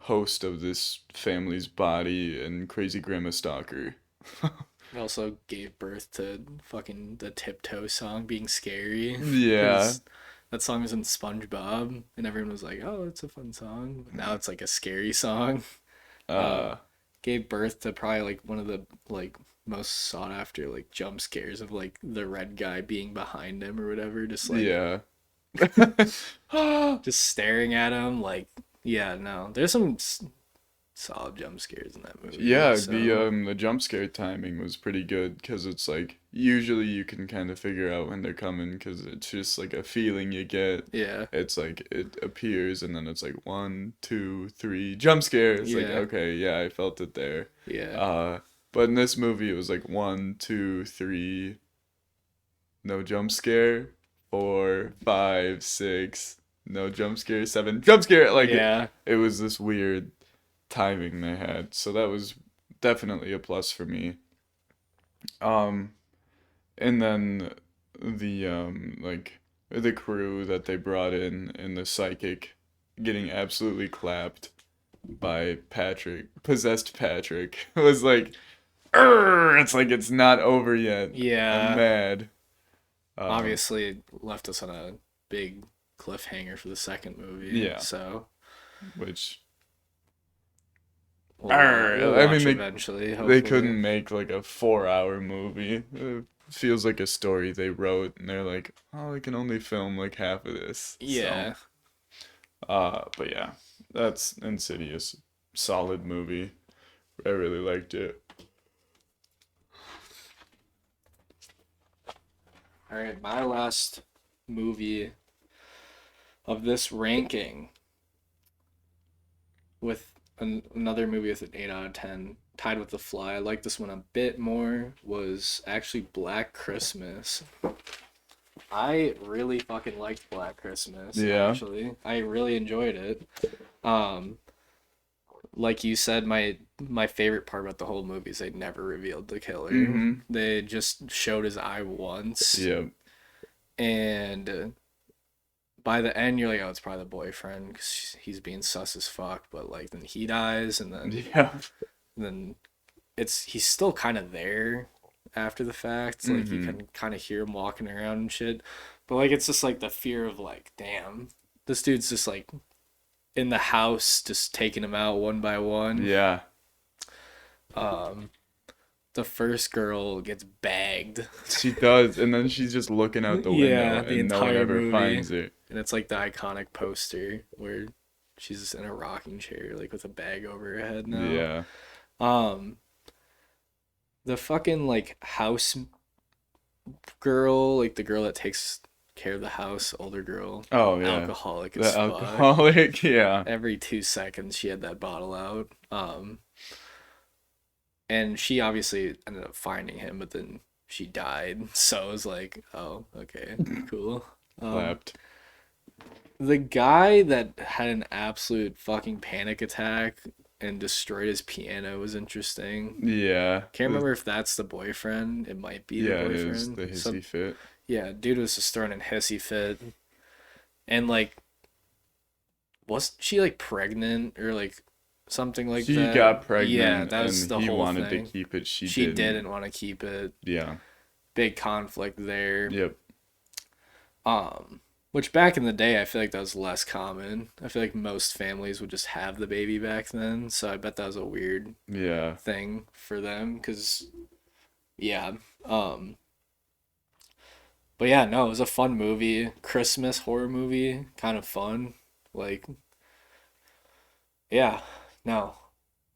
host of this family's body and crazy grandma stalker. it also gave birth to fucking the Tiptoe song being scary Yeah. because that song was in SpongeBob and everyone was like, "Oh, it's a fun song." But now it's like a scary song. Uh, Uh, gave birth to probably like one of the like most sought after like jump scares of like the red guy being behind him or whatever, just like yeah. just staring at him. Like, yeah, no, there's some solid jump scares in that movie. Yeah, So the jump scare timing was pretty good because it's like usually you can kind of figure out when they're coming because it's just like a feeling you get. yeah, It's like it appears and then it's like one, two, three, jump scare. It's like yeah, okay, yeah, I felt it there. yeah, Uh, but in this movie it was like one, two, three, no jump scare, four, five, six, no jump scare, seven, jump scare. Like yeah. it was this weird timing they had. So that was definitely a plus for me. Um, and then like the crew that they brought in and the psychic getting absolutely clapped by Patrick, possessed Patrick, was like, "Urgh!" It's like it's not over yet. I'm Yeah, mad. Um, obviously it left us on a big cliffhanger for the second movie. yeah, So which we'll I mean watch eventually, they hopefully. couldn't make like a 4 hour movie. It feels like a story they wrote and they're like, oh, we can only film like half of this. So, Yeah. but yeah, that's Insidious. Solid movie. I really liked it. All right, my last movie of this ranking with another movie with an 8 out of 10, tied with The Fly. I like this one a bit more, was actually Black Christmas. I really fucking liked Black Christmas, Yeah. actually. I really enjoyed it. Um, like you said, my favorite part about the whole movie is they never revealed the killer. Mm-hmm. They just showed his eye once, Yeah. and by the end you're like, oh, it's probably the boyfriend because he's being sus as fuck. But like then he dies, and Yeah. then he's still kind of there after the fact. Like you Mm-hmm. can kind of hear him walking around and shit. But like it's just like the fear of like, damn, this dude's just like in the house, just taking him out one by one. Yeah. Um, the first girl gets bagged. She does, and then she's just looking out the window Yeah, the and no one entire ever movie, finds her. and it's like the iconic poster where she's just in a rocking chair, like with a bag over her head now. Yeah. Um, the fucking like house girl, like the girl that takes care of the house, older girl, Oh yeah. alcoholic as The fuck. alcoholic, yeah. Every 2 seconds she had that bottle out. And she obviously ended up finding him, but then she died. So it was like, oh, okay, cool. Um, Clapped. the guy that had an absolute fucking panic attack and destroyed his piano was interesting. Yeah. Can't remember if that's the boyfriend. It might be the Yeah, it is boyfriend. the So hissy fit. yeah, dude was just throwing a hissy fit. And like, wasn't she like pregnant or like something like She that? got Yeah, pregnant that was and the he whole wanted to thing. keep it. She She didn't. didn't want to keep it. Yeah. Big conflict there. Yep. Which back in the day, I feel like that was less common. I feel like most families would just have the baby back then. So I bet that was a weird Yeah. thing for them. Cause yeah, um, but yeah, no, it was a fun movie. Christmas horror movie, kind of fun. Like, yeah, no,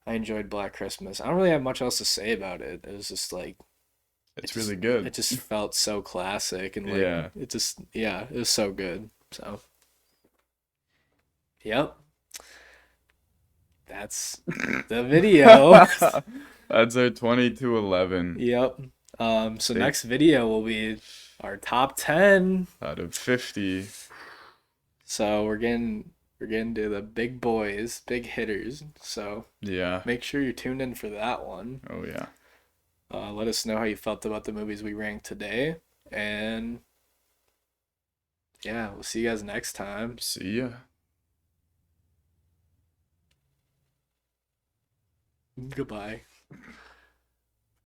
I enjoyed Black Christmas. I don't really have much else to say about it. It was just like It's really good. it just felt so classic and like Yeah. it just yeah, it was so good. So, yep, that's the video. That's our 2211 Yep. So take next video will be our top 10. out of 50. So we're getting to the big boys, big hitters. So Yeah. make sure you're tuned in for that one. Oh yeah. Let us know how you felt about the movies we ranked today. And yeah, we'll see you guys next time. See ya. Goodbye.